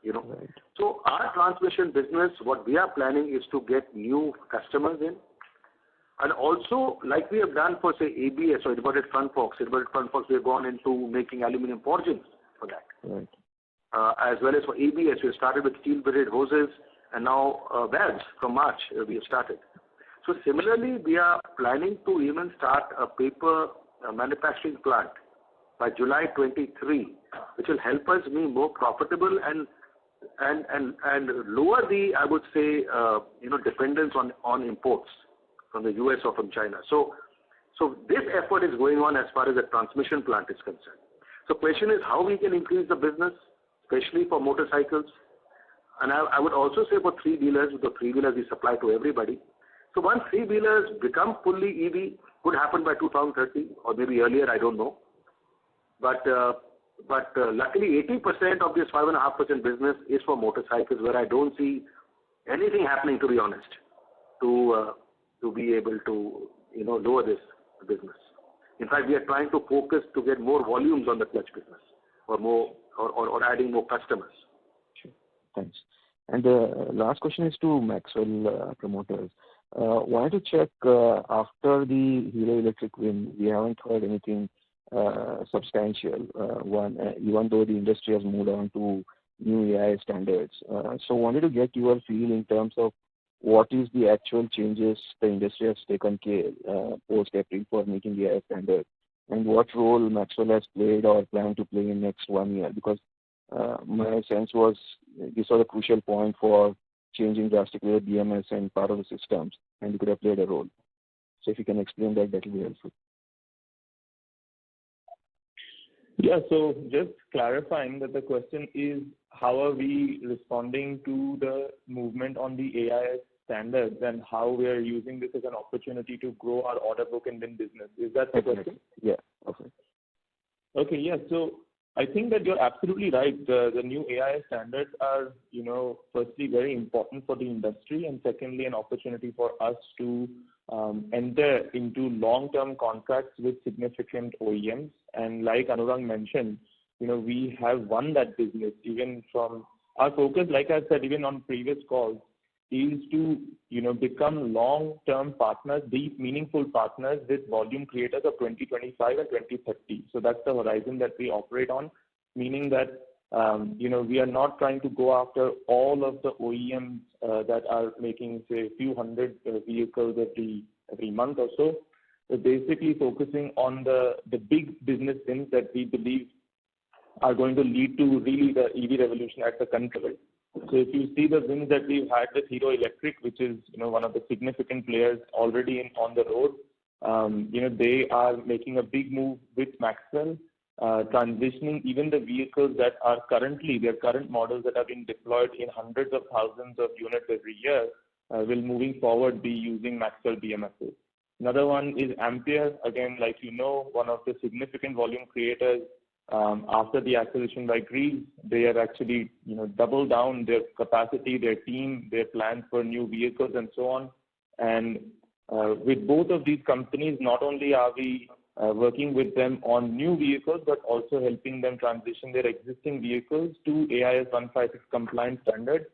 Right. So our transmission business, what we are planning is to get new customers in. And also, like we have done for, say, ABS or inverted front forks, we have gone into making aluminum forgings for that. Right. As well as for ABS, we started with steel braided hoses and now valves from March we have started. So similarly, we are planning to even start a paper manufacturing plant by July 23, which will help us be more profitable and lower the, I would say, dependence on imports from the US or from China. So this effort is going on as far as the transmission plant is concerned. So question is how we can increase the business, especially for motorcycles. And I would also say for 3-wheelers, with the 3-wheelers we supply to everybody. So once 3-wheelers become fully EV, could happen by 2030 or maybe earlier, I don't know. But luckily 80% of this 5.5% business is for motorcycles, where I don't see anything happening, to be honest, to be able to lower this business. In fact, we are trying to focus to get more volumes on the clutch business or adding more customers. Sure. Thanks. And the last question is to Maxwell promoters. Wanted to check after the Hero Electric win, we haven't heard anything substantial. Even though the industry has moved on to new AI standards. So wanted to get your feel in terms of what is the actual changes the industry has taken care post April for meeting the AI standard, and what role Maxwell has played or plan to play in next 1 year, because my sense was this was a crucial point for changing drastically the BMS and part of the systems, and you could have played a role. So if you can explain that, that will be helpful. Yeah, so just clarifying that the question is, how are we responding to the movement on the AI standards and how we are using this as an opportunity to grow our order book and win business? Is that the question? Yeah, okay. Okay, yeah, so I think that you're absolutely right. The new AI standards are, firstly very important for the industry, and secondly an opportunity for us to enter into long-term contracts with significant OEMs. And like Anurag mentioned, we have won that business even from our focus, like I said, even on previous calls, is to, become long-term partners, deep, meaningful partners with volume creators of 2025 and 2030. So that's the horizon that we operate on, meaning that, we are not trying to go after all of the OEMs that are making, say, a few hundred vehicles every month or so. We're basically focusing on the big business wins that we believe are going to lead to really the EV revolution at the country level. So if you see the wins that we've had with Hero Electric, which is one of the significant players already on the road, they are making a big move with Maxwell, transitioning even the vehicles that are their current models that have been deployed in hundreds of thousands of units every year, will moving forward be using Maxwell BMSs. Another one is Ampere, again, like one of the significant volume creators. After the acquisition by Greaves, they have actually doubled down their capacity, their team, their plans for new vehicles and so on. And with both of these companies, not only are we working with them on new vehicles, but also helping them transition their existing vehicles to AIS 156 compliant standards,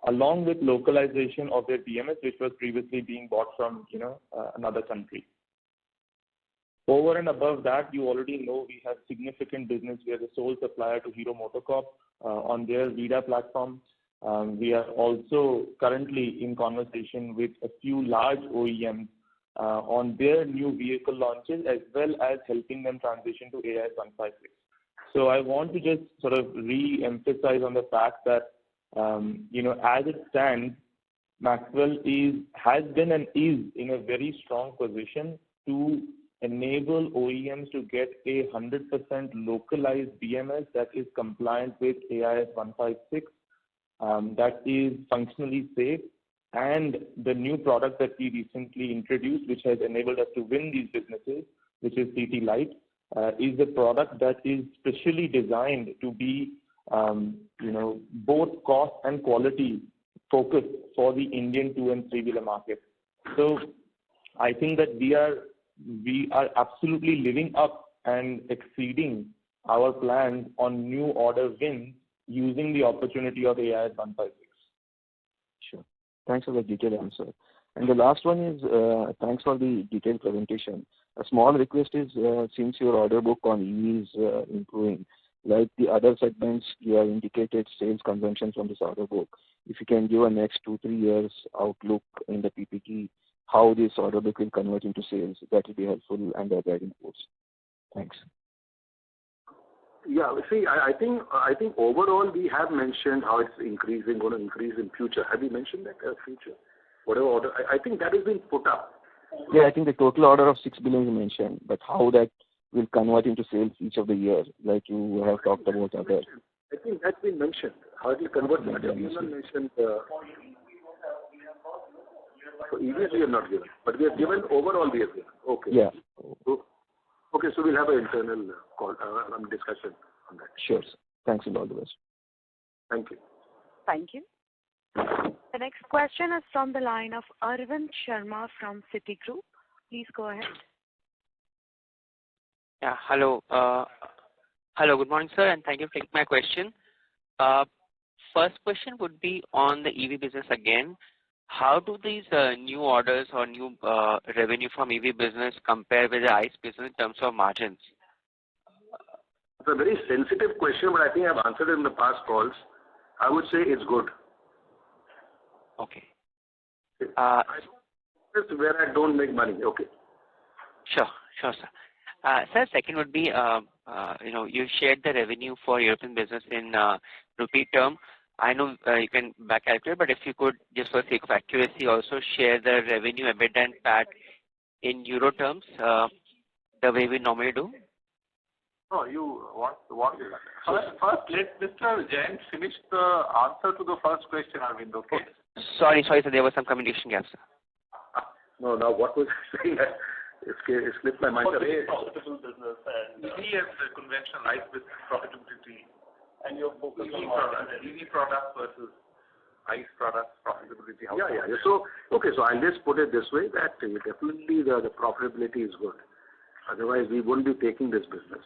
along with localization of their BMS, which was previously being bought from another country. Over and above that, you already know we have significant business. We are the sole supplier to Hero MotoCorp on their VIDA platform. We are also currently in conversation with a few large OEMs on their new vehicle launches, as well as helping them transition to AIS 156. So I want to just sort of re-emphasize on the fact that, as it stands, Maxwell has been and is in a very strong position to enable OEMs to get a 100% localized BMS that is compliant with AIS 156, that is functionally safe, and the new product that we recently introduced, which has enabled us to win these businesses, which is CT Lite, is a product that is specially designed to be, both cost and quality focused for the Indian 2- and 3-wheeler market. So I think that we are absolutely living up and exceeding our plans on new order wins using the opportunity of AIS 156. Sure. Thanks for the detailed answer. And the last one is, thanks for the detailed presentation. A small request is, since your order book on EV is improving, like the other segments, you have indicated sales consumption from this order book. If you can give a next 2-3 years outlook in the PPT, how this order book will convert into sales, that will be helpful and a guiding force. Thanks. Yeah, see, I think overall we have mentioned how it's increasing, going to increase in future. Have you mentioned that future? Whatever order, I think that has been put up. Yeah, I think the total order of 6 billion you mentioned, but how that will convert into sales each of the years, like you have talked about other. I think that's been mentioned. How it will convert? I think you have mentioned. So EVs we have not given, but we have given overall we have given. Okay. Yeah. Okay, so we'll have an internal call, discussion on that. Sure. Thanks and all the best. Thank you. Thank you. The next question is from the line of Arvind Sharma from Citigroup. Please go ahead. Yeah, hello. Hello, good morning, sir, and thank you for taking my question. First question would be on the EV business again. How do these new orders or new revenue from EV business compare with the ICE business in terms of margins? It's a very sensitive question, but I think I've answered it in the past calls. I would say it's good. Okay. It's where I don't make money. Okay. Sure, sir. Sir, second would be, you shared the revenue for European business in rupee term. I know you can back calculate, but if you could, just for sake of accuracy, also share the revenue, EBITDA and PAT in euro terms, the way we normally do. No, you want first let Mr. Jain finish the answer to the first question, Arvind, okay? Sorry, sir, there was some communication gap, sir. No, now what was I saying? It slipped my mind. Profitable business and EV as the conventional life business profitability, and your focus on EV products versus ICE products profitability. Yeah. So I'll just put it this way, that definitely the profitability is good. Otherwise, we wouldn't be taking this business.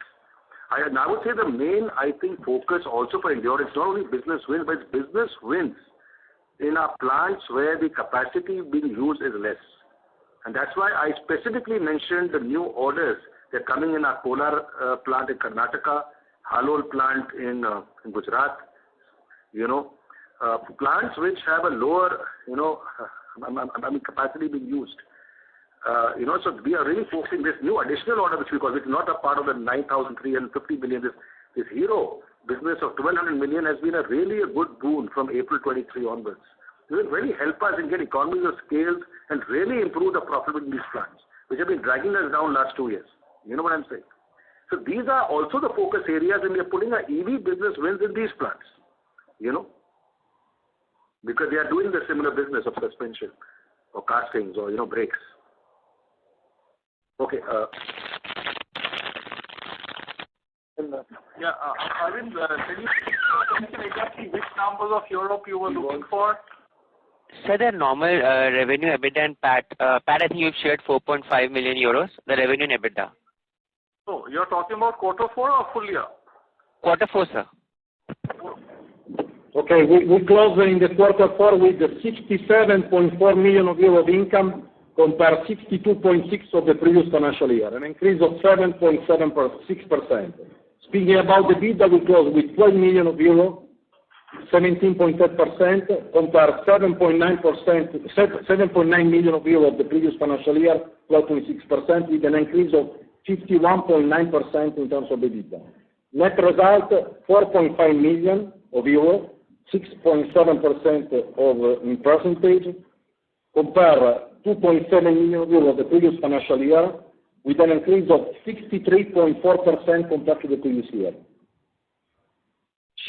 I would say the main, focus also for Endurance, not only business wins, but it's business wins in our plants where the capacity being used is less. And that's why I specifically mentioned the new orders. They're coming in our Kolar plant in Karnataka, Halol plant in Gujarat, plants which have a lower, capacity being used. So we are really focusing this new additional order, which we call, which is not a part of the 9,350 million. This hero business of 1,200 million has been really a good boon from April 23 onwards. It will really help us in get economies of scale and really improve the profitability in these plants, which have been dragging us down last 2 years. You know what I'm saying? So these are also the focus areas, and we are putting our EV business wins in these plants, because they are doing the similar business of suspension or castings or, brakes. Okay. Arvind, can you mention exactly which numbers of Europe you were looking for? Sir, the normal revenue, EBITDA and PAT. PAT, I think you've shared 4.5 million euros, the revenue and EBITDA. So, you're talking about quarter 4 or full year? Quarter 4, sir. Okay, we closed in the quarter 4 with 67.4 million of euro of income compared 62.6 of the previous financial year, an increase of 7.6%. Speaking about the EBITDA, we closed with 12 million of euro, 17.8% compared 7.9 million of euro of the previous financial year, 12.6%, with an increase of 51.9% in terms of EBITDA. Net result, 4.5 million of euro, 6.7% in percentage, compare 2.7 million euro of the previous financial year, with an increase of 63.4% compared to the previous year.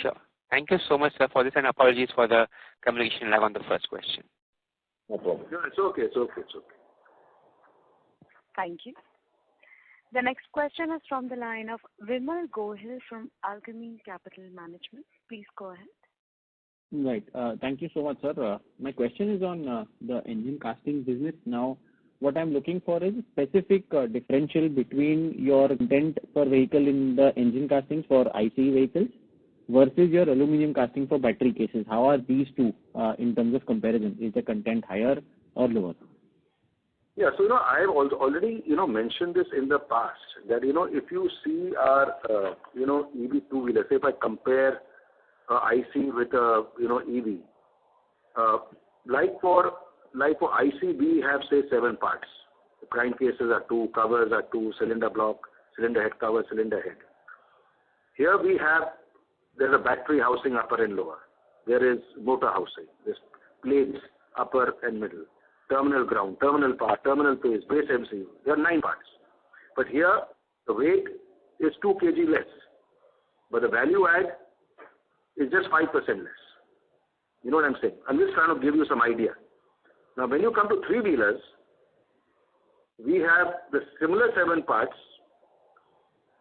Sure. Thank you so much, sir, for this, and apologies for the communication lag on the first question. No problem. No, it's okay. Thank you. The next question is from the line of Vimal Gohil from Alchemy Capital Management. Please go ahead. Right. Thank you so much, sir. My question is on the engine casting business. Now, what I'm looking for is a specific differential between your content per vehicle in the engine castings for ICE vehicles versus your aluminum casting for battery cases. How are these two in terms of comparison? Is the content higher or lower? Yeah, so I have already mentioned this in the past that if you see our EV two-wheeler, say if I compare IC with EV, like for IC we have say 7 parts. The crankcases are 2, covers are 2, cylinder block, cylinder head cover, cylinder head. Here there's a battery housing upper and lower. There is motor housing. There's plates upper and middle. Terminal ground, terminal part, terminal phase, base MCU. There are 9 parts. But here, the weight is 2 kg less. But the value add is just 5% less. You know what I'm saying? I'm just trying to give you some idea. Now, when you come to three-wheelers, we have the similar 7 parts,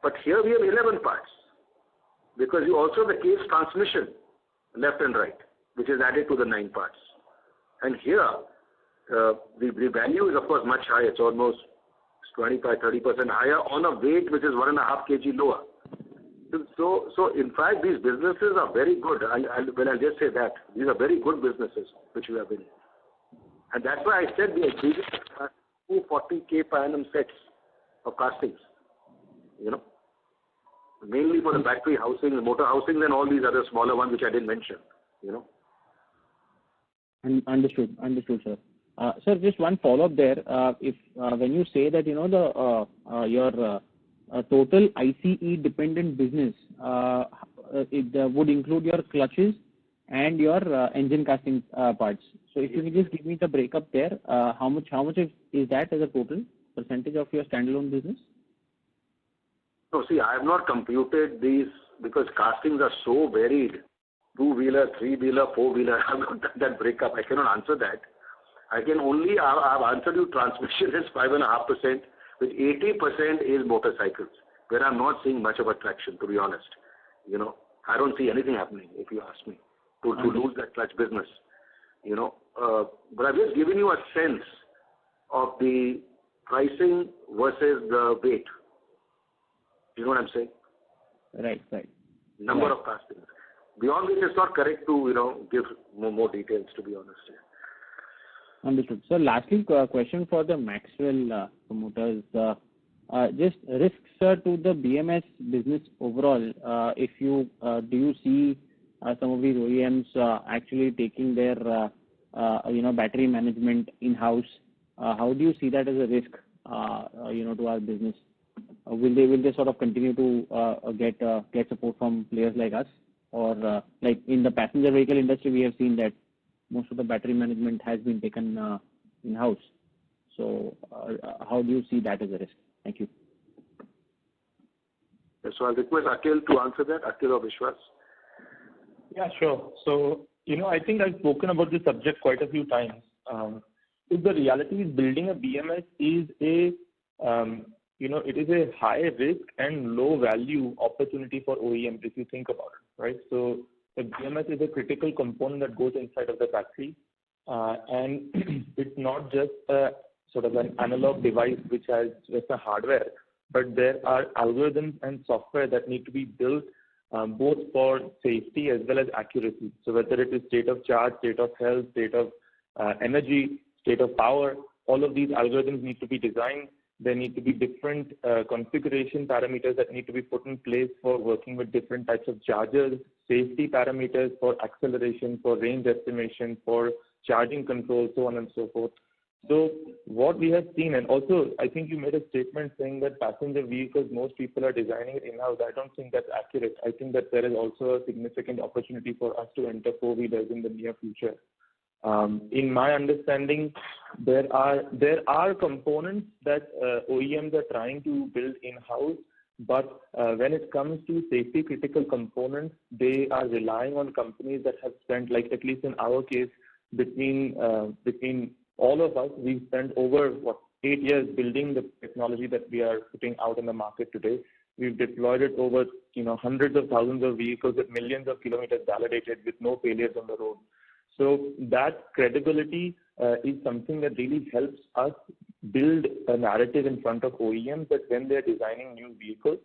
but here we have 11 parts. Because you also have the case transmission, left and right, which is added to the 9 parts. And here, the value is of course much higher. It's almost 25-30% higher on a weight which is 1.5 kg lower. So in fact, these businesses are very good. I'll just say that. These are very good businesses which we have in. And that's why I said we are building 240K per annum sets of castings, mainly for the battery housing, the motor housing, and all these other smaller ones which I didn't mention, Understood, sir. Sir, just one follow-up there. If when you say that your total ICE dependent business, it would include your clutches and your engine casting parts. So if you can just give me the breakup there, how much is that as a total percentage of your standalone business? No, see, I have not computed these because castings are so varied. Two-wheeler, three-wheeler, four-wheeler. I have not done that breakup. I cannot answer that. I've answered you transmission is 5.5%, with 80% is motorcycles, where I'm not seeing much of a traction, to be honest. I don't see anything happening, if you ask me, to lose that clutch business. But I've just given you a sense of the pricing versus the weight. You know what I'm saying? Right. Number of castings. Beyond this, it's not correct to, give more details, to be honest. Understood. So lastly, question for the Maxwell promoters. Just risks, sir, to the BMS business overall. If you do you see some of these OEMs actually taking their battery management in-house? How do you see that as a risk to our business? Will they sort of continue to get support from players like us, or like in the passenger vehicle industry, we have seen that most of the battery management has been taken in-house. So how do you see that as a risk? Thank you. So I'll request Akhil to answer that. Akhil or Vishwas? Yeah, sure. So, I think I've spoken about this subject quite a few times. If the reality is building a BMS is it is a high risk and low value opportunity for OEMs if you think about it, right? So the BMS is a critical component that goes inside of the battery, and it's not just a sort of an analog device which has just a hardware, but there are algorithms and software that need to be built both for safety as well as accuracy. So whether it is state of charge, state of health, state of energy, state of power, all of these algorithms need to be designed. There need to be different configuration parameters that need to be put in place for working with different types of chargers, safety parameters for acceleration, for range estimation, for charging control, so on and so forth. So what we have seen, and also I think you made a statement saying that passenger vehicles, most people are designing it in-house. I don't think that's accurate. I think that there is also a significant opportunity for us to enter four-wheelers in the near future. In my understanding, there are components that OEMs are trying to build in-house, but when it comes to safety critical components, they are relying on companies that have spent, like at least in our case, between all of us, we've spent over 8 years building the technology that we are putting out in the market today. We've deployed it over hundreds of thousands of vehicles with millions of kilometers validated with no failures on the road. So that credibility is something that really helps us build a narrative in front of OEMs that when they're designing new vehicles,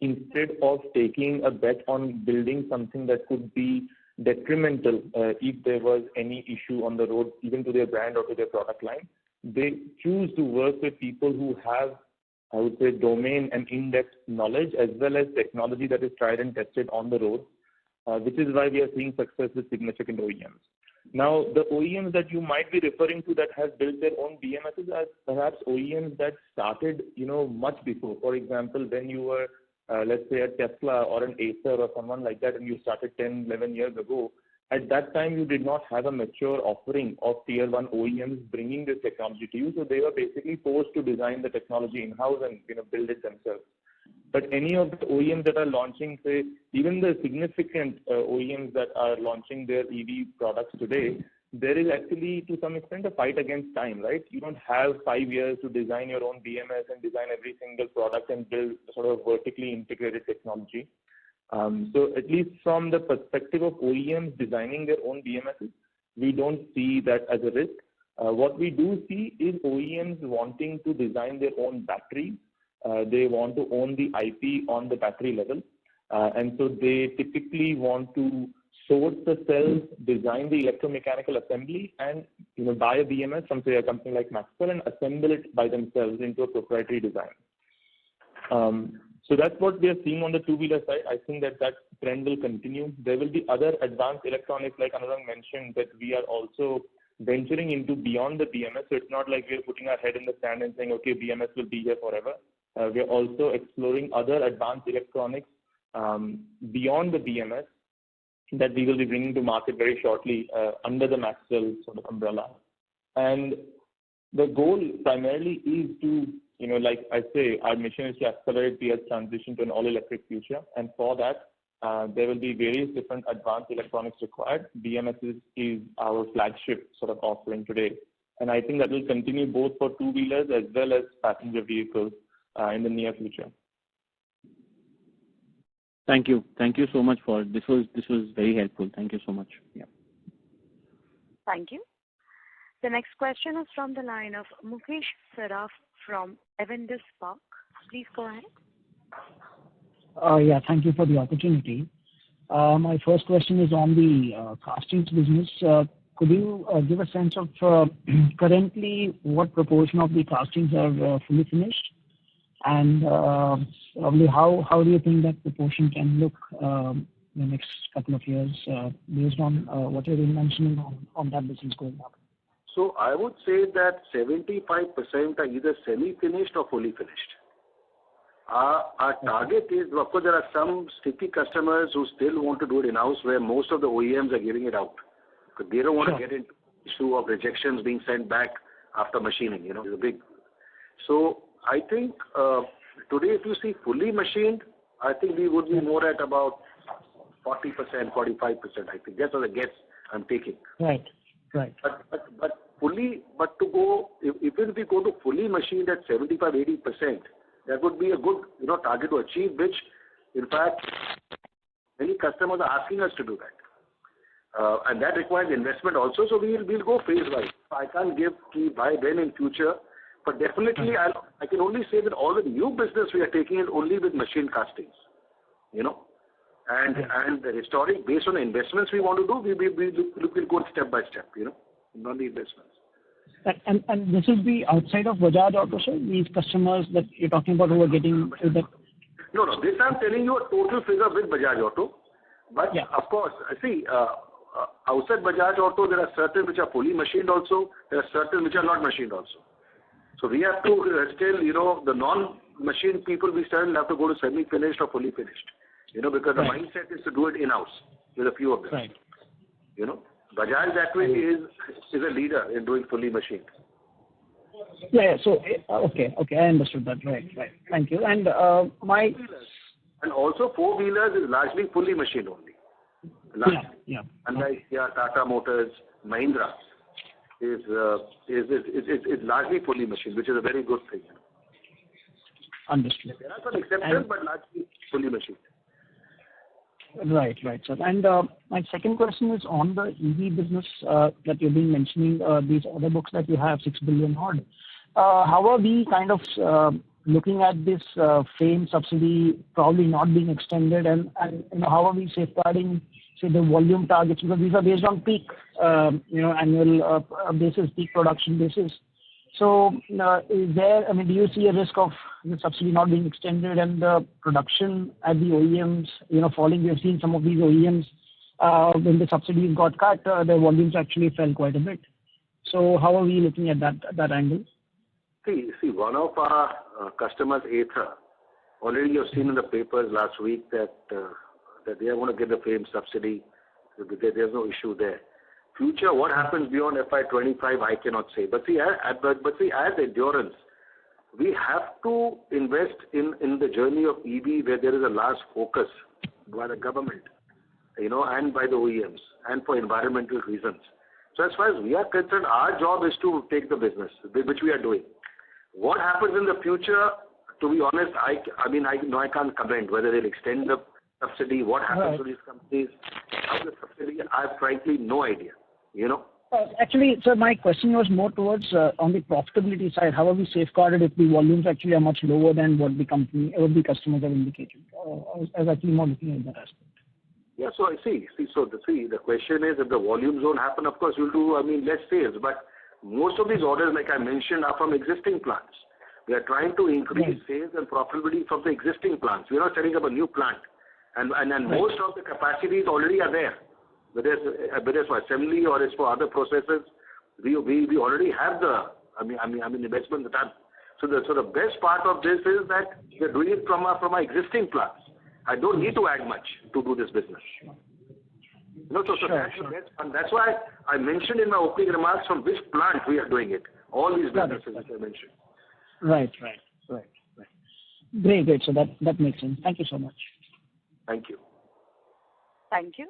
instead of taking a bet on building something that could be detrimental if there was any issue on the road, even to their brand or to their product line, they choose to work with people who have, I would say, domain and in-depth knowledge as well as technology that is tried and tested on the road. Which is why we are seeing success with significant OEMs. Now, the OEMs that you might be referring to that have built their own BMSs are perhaps OEMs that started, much before. For example, when you were, let's say, a Tesla or an Acer or someone like that, and you started 10, 11 years ago, at that time you did not have a mature offering of tier 1 OEMs bringing this technology to you. So they were basically forced to design the technology in-house and build it themselves. But any of the OEMs that are launching, say, even the significant OEMs that are launching their EV products today, there is actually, to some extent, a fight against time, right? You don't have 5 years to design your own BMS and design every single product and build sort of vertically integrated technology. So at least from the perspective of OEMs designing their own BMSs, we don't see that as a risk. What we do see is OEMs wanting to design their own batteries they want to own the IP on the battery level. And so they typically want to source the cells, design the electromechanical assembly, and buy a BMS from, say, a company like Maxwell and assemble it by themselves into a proprietary design. So that's what we are seeing on the two-wheeler side. I think that trend will continue. There will be other advanced electronics, like Anurag mentioned, that we are also venturing into beyond the BMS. So it's not like we're putting our head in the sand and saying, okay, BMS will be here forever. We're also exploring other advanced electronics beyond the BMS that we will be bringing to market very shortly under the Maxwell sort of umbrella. And the goal primarily is to, like I say, our mission is to accelerate the transition to an all-electric future. And for that, there will be various different advanced electronics required. BMS is our flagship sort of offering today. And I think that will continue both for two-wheelers as well as passenger vehicles in the near future. Thank you. Thank you so much for this. Was very helpful. Thank you so much. Yeah. Thank you. The next question is from the line of Mukesh Saraf from Avendus Spark. Please go ahead. Yeah, thank you for the opportunity. My first question is on the castings business. Could you give a sense of currently what proportion of the castings are fully finished? And probably how do you think that proportion can look in the next couple of years based on what you've been mentioning on that business going up? So I would say that 75% are either semi-finished or fully finished. Our target is, of course, there are some sticky customers who still want to do it in-house where most of the OEMs are giving it out. Because they don't want to get into the issue of rejections being sent back after machining, it's a big. So I think today if you see fully machined, I think we would be more at about 40%, 45%, I think. That's a guess I'm taking. Right. But to go, even if we go to fully machined at 75, 80%, that would be a good target to achieve, which in fact many customers are asking us to do that. And that requires investment also, so we'll go phase-wise. I can't give key by when in future, but definitely I can only say that all the new business we are taking is only with machine castings, and the historic, based on the investments we want to do, we'll go step by step, not the investments. And this will be outside of Bajaj Auto, sir? These customers that you're talking about who are getting to that? No, this I'm telling you a total figure with Bajaj Auto. But of course, see, outside Bajaj Auto, there are certain which are fully machined also. There are certain which are not machined also. So we have to still, the non-machined people, we still have to go to semi-finished or fully finished. Because the mindset is to do it in-house with a few of them. Right. Bajaj that way is a leader in doing fully machined. Yeah. So okay, I understood that. Right. Thank you. And and also four-wheelers is largely fully machined only. Yeah. Unlike Tata Motors, Mahindra is largely fully machined, which is a very good thing. Understood. There are some exceptions, but largely fully machined. Right, sir. And my second question is on the EV business that you've been mentioning, these order books that you have, 6 billion odd. How are we kind of looking at this FAME subsidy probably not being extended, and how are we safeguarding, say, the volume targets? Because these are based on peak, annual basis, peak production basis. So is there, do you see a risk of the subsidy not being extended and the production at the OEMs, falling? We have seen some of these OEMs, when the subsidies got cut, their volumes actually fell quite a bit. So how are we looking at that angle? See, one of our customers, Ather, already you've seen in the papers last week that they are going to get the FAME subsidy. There's no issue there. Future, what happens beyond FY25, I cannot say. But see, as Endurance, we have to invest in the journey of EV where there is a large focus by the government, and by the OEMs, and for environmental reasons. So as far as we are concerned, our job is to take the business, which we are doing. What happens in the future, to be honest, I can't comment whether they'll extend the subsidy, what happens to these companies, how the subsidy, I have frankly no idea, Actually, sir, my question was more towards on the profitability side. How are we safeguarded if the volumes actually are much lower than what the company or the customers have indicated? I was actually more looking at that aspect. Yeah, so I see. The question is, if the volumes don't happen, of course, you'll do, less sales. But most of these orders, like I mentioned, are from existing plants. We are trying to increase sales and profitability from the existing plants. We are not setting up a new plant. And most of the capacities already are there. Whether it's for assembly or it's for other processes, we already have the investment done. So the best part of this is that we're doing it from our existing plants. I don't need to add much to do this business. That's the best, and that's why I mentioned in my opening remarks from which plant we are doing it. All these businesses which I mentioned. Right. Great. So that makes sense. Thank you so much. Thank you. Thank you.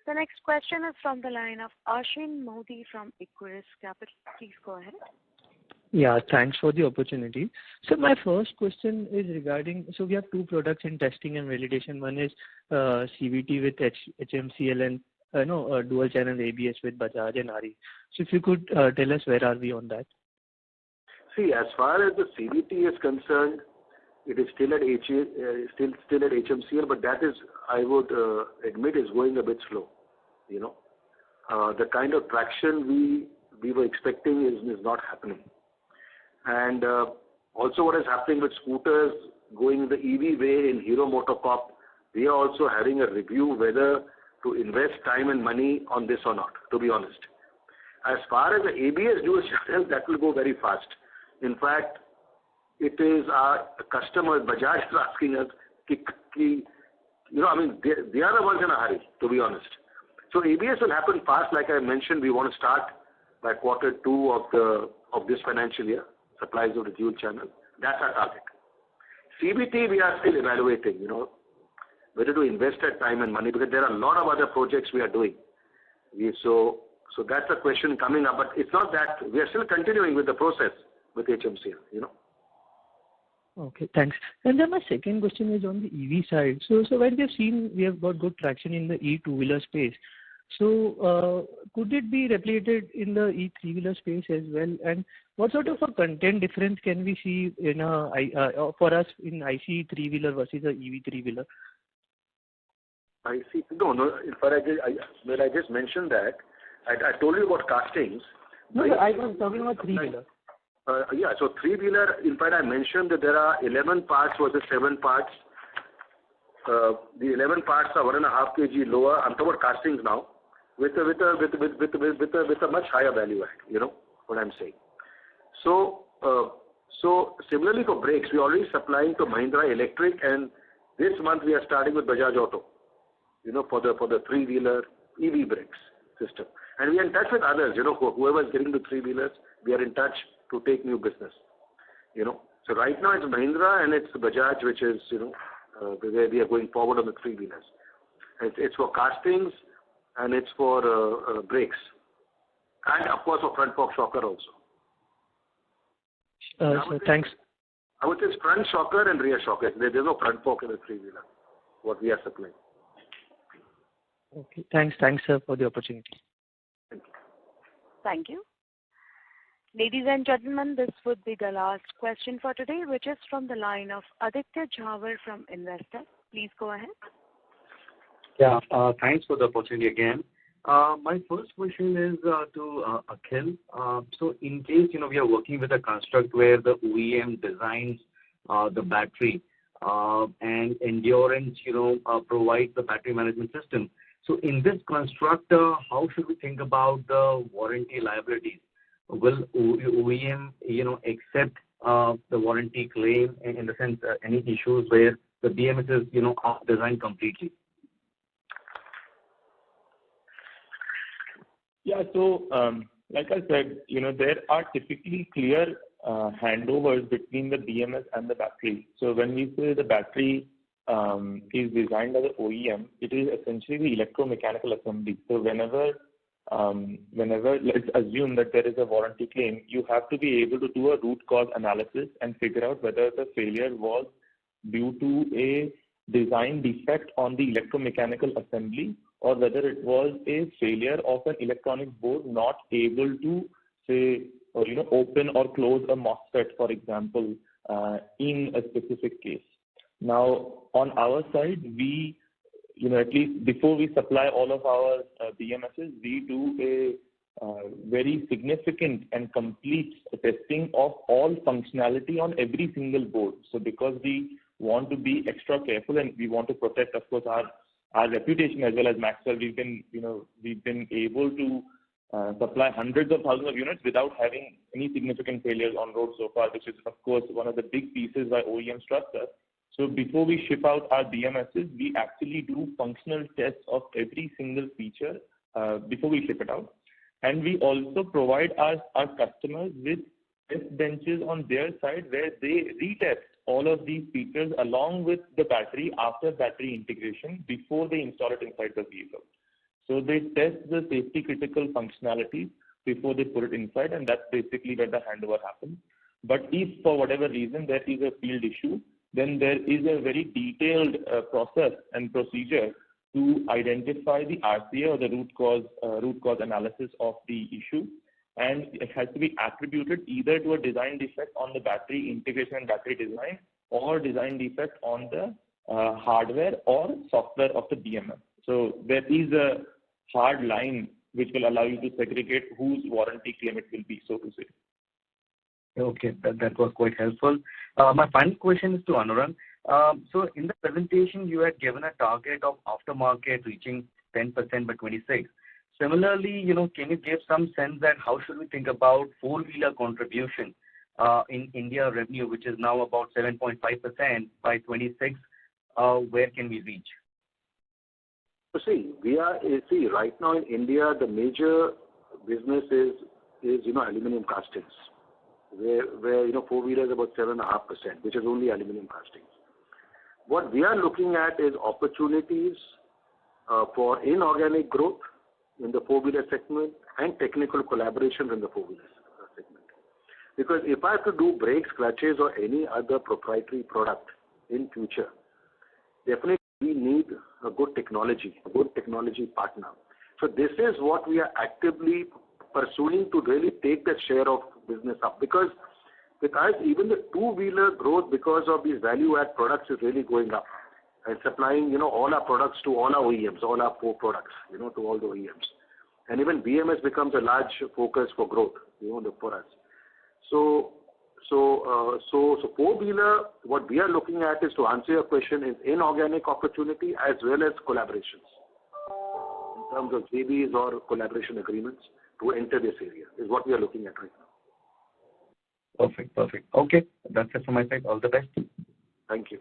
The next question is from the line of Ashin Modi from Equirus Capital. Please go ahead. Yeah, thanks for the opportunity. So my first question is regarding, so we have two products in testing and validation. One is CVT with HMCL and dual channel ABS with Bajaj and RE. So if you could tell us where are we on that? See, as far as the CVT is concerned, it is still at HMCL, but that is, I would admit, is going a bit slow. The kind of traction we were expecting is not happening. And also what is happening with scooters going the EV way in Hero MotoCorp, we are also having a review whether to invest time and money on this or not, to be honest. As far as the ABS dual channel, that will go very fast. In fact, it is our customers, Bajaj, is asking us, they are the ones in a hurry, to be honest. So ABS will happen fast. Like I mentioned, we want to start by Q2 of this financial year, supplies of the dual channel. That's our target. CVT, we are still evaluating, whether to invest that time and money, because there are a lot of other projects we are doing. So that's a question coming up, but it's not that. We are still continuing with the process with HMCL, Okay, thanks. And then my second question is on the EV side. So when we have got good traction in the E2-wheeler space. So could it be replicated in the E3-wheeler space as well? And what sort of a content difference can we see for us in IC 3-wheeler versus a EV 3-wheeler? I see. No. In fact, when I just mentioned that, I told you about castings. No, I was talking about 3-wheeler. So 3-wheeler, in fact, I mentioned that there are 11 parts versus 7 parts. The 11 parts are 1.5 kg lower. I'm talking about castings now, with a much higher value add. What I'm saying. So similarly for brakes, we are already supplying to Mahindra Electric, and this month we are starting with Bajaj Auto. For the 3-wheeler EV brakes system, and we are in touch with others. Whoever is getting the 3-wheelers, we are in touch to take new business. So right now it's Mahindra and it's Bajaj, which is where we are going forward on the 3-wheelers. It's for castings and it's for brakes, and of course for front fork shocker also. So thanks. I would say it's front shocker and rear shocker. There's no front fork in the 3-wheeler. What we are supplying. Okay, thanks, sir, for the opportunity. Thank you. Thank you. Ladies and gentlemen, this would be the last question for today, which is from the line of Aditya Jhawar from Investec. Please go ahead. Yeah, thanks for the opportunity again. My first question is to Akhil. So in case, we are working with a construct where the OEM designs the battery and Endurance, provides the battery management system. So in this construct, how should we think about the warranty liabilities? Will OEM, accept the warranty claim in the sense any issues where the BMS is, are designed completely? Yeah, so like I said, there are typically clear handovers between the BMS and the battery. So when we say the battery is designed by the OEM, it is essentially the electromechanical assembly. So whenever let's assume that there is a warranty claim, you have to be able to do a root cause analysis and figure out whether the failure was due to design defect on the electromechanical assembly, or whether it was a failure of an electronic board not able to, say, or open or close a MOSFET, for example, in a specific case. Now, on our side, we, at least before we supply all of our BMSs, we do a very significant and complete testing of all functionality on every single board. So because we want to be extra careful and we want to protect, of course, our reputation as well as Maxwell, we've been able to supply hundreds of thousands of units without having any significant failures on road so far, which is, of course, one of the big pieces why OEMs trust us. So before we ship out our BMSs, we actually do functional tests of every single feature before we ship it out. And we also provide our customers with test benches on their side where they retest all of these features along with the battery after battery integration before they install it inside the vehicle. So they test the safety critical functionalities before they put it inside, and that's basically where the handover happens. But if for whatever reason there is a field issue, then there is a very detailed process and procedure to identify the RCA or the root cause analysis of the issue, and it has to be attributed either to a design defect on the battery integration and battery design, or design defect on the hardware or software of the BMS. So there is a hard line which will allow you to segregate whose warranty claim it will be, so to say. Okay, that was quite helpful. My final question is to Anurag. So in the presentation, you had given a target of aftermarket reaching 10% by 26. Similarly, can you give some sense that how should we think about four-wheeler contribution in India revenue, which is now about 7.5% by 26? Where can we reach? See, right now in India, the major business is aluminum castings, where four-wheeler is about 7.5%, which is only aluminum castings. What we are looking at is opportunities for inorganic growth in the four-wheeler segment and technical collaboration in the four-wheeler segment. Because if I have to do brakes, clutches, or any other proprietary product in future, definitely we need a good technology partner. So this is what we are actively pursuing to really take the share of business up. Because with us, even the two-wheeler growth because of these value-add products is really going up, and supplying all our products to all our OEMs, all our four products to all the OEMs, and even BMS becomes a large focus for growth for us. So four-wheeler, what we are looking at is, to answer your question, is inorganic opportunity as well as collaborations in terms of JVs or collaboration agreements to enter this area is what we are looking at right now. Perfect. Okay, that's it from my side. All the best. Thank you.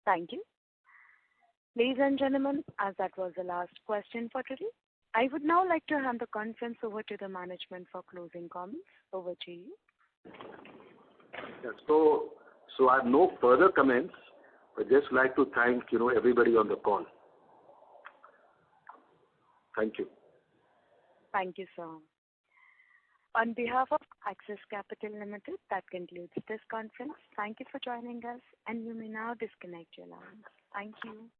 Thank you. Ladies and gentlemen, as that was the last question for today, I would now like to hand the conference over to the management for closing comments. Over to you. Yeah, so I have no further comments. I'd just like to thank everybody on the call. Thank you. Thank you, sir. On behalf of Axis Capital Limited, that concludes this conference. Thank you for joining us, and you may now disconnect your lines. Thank you.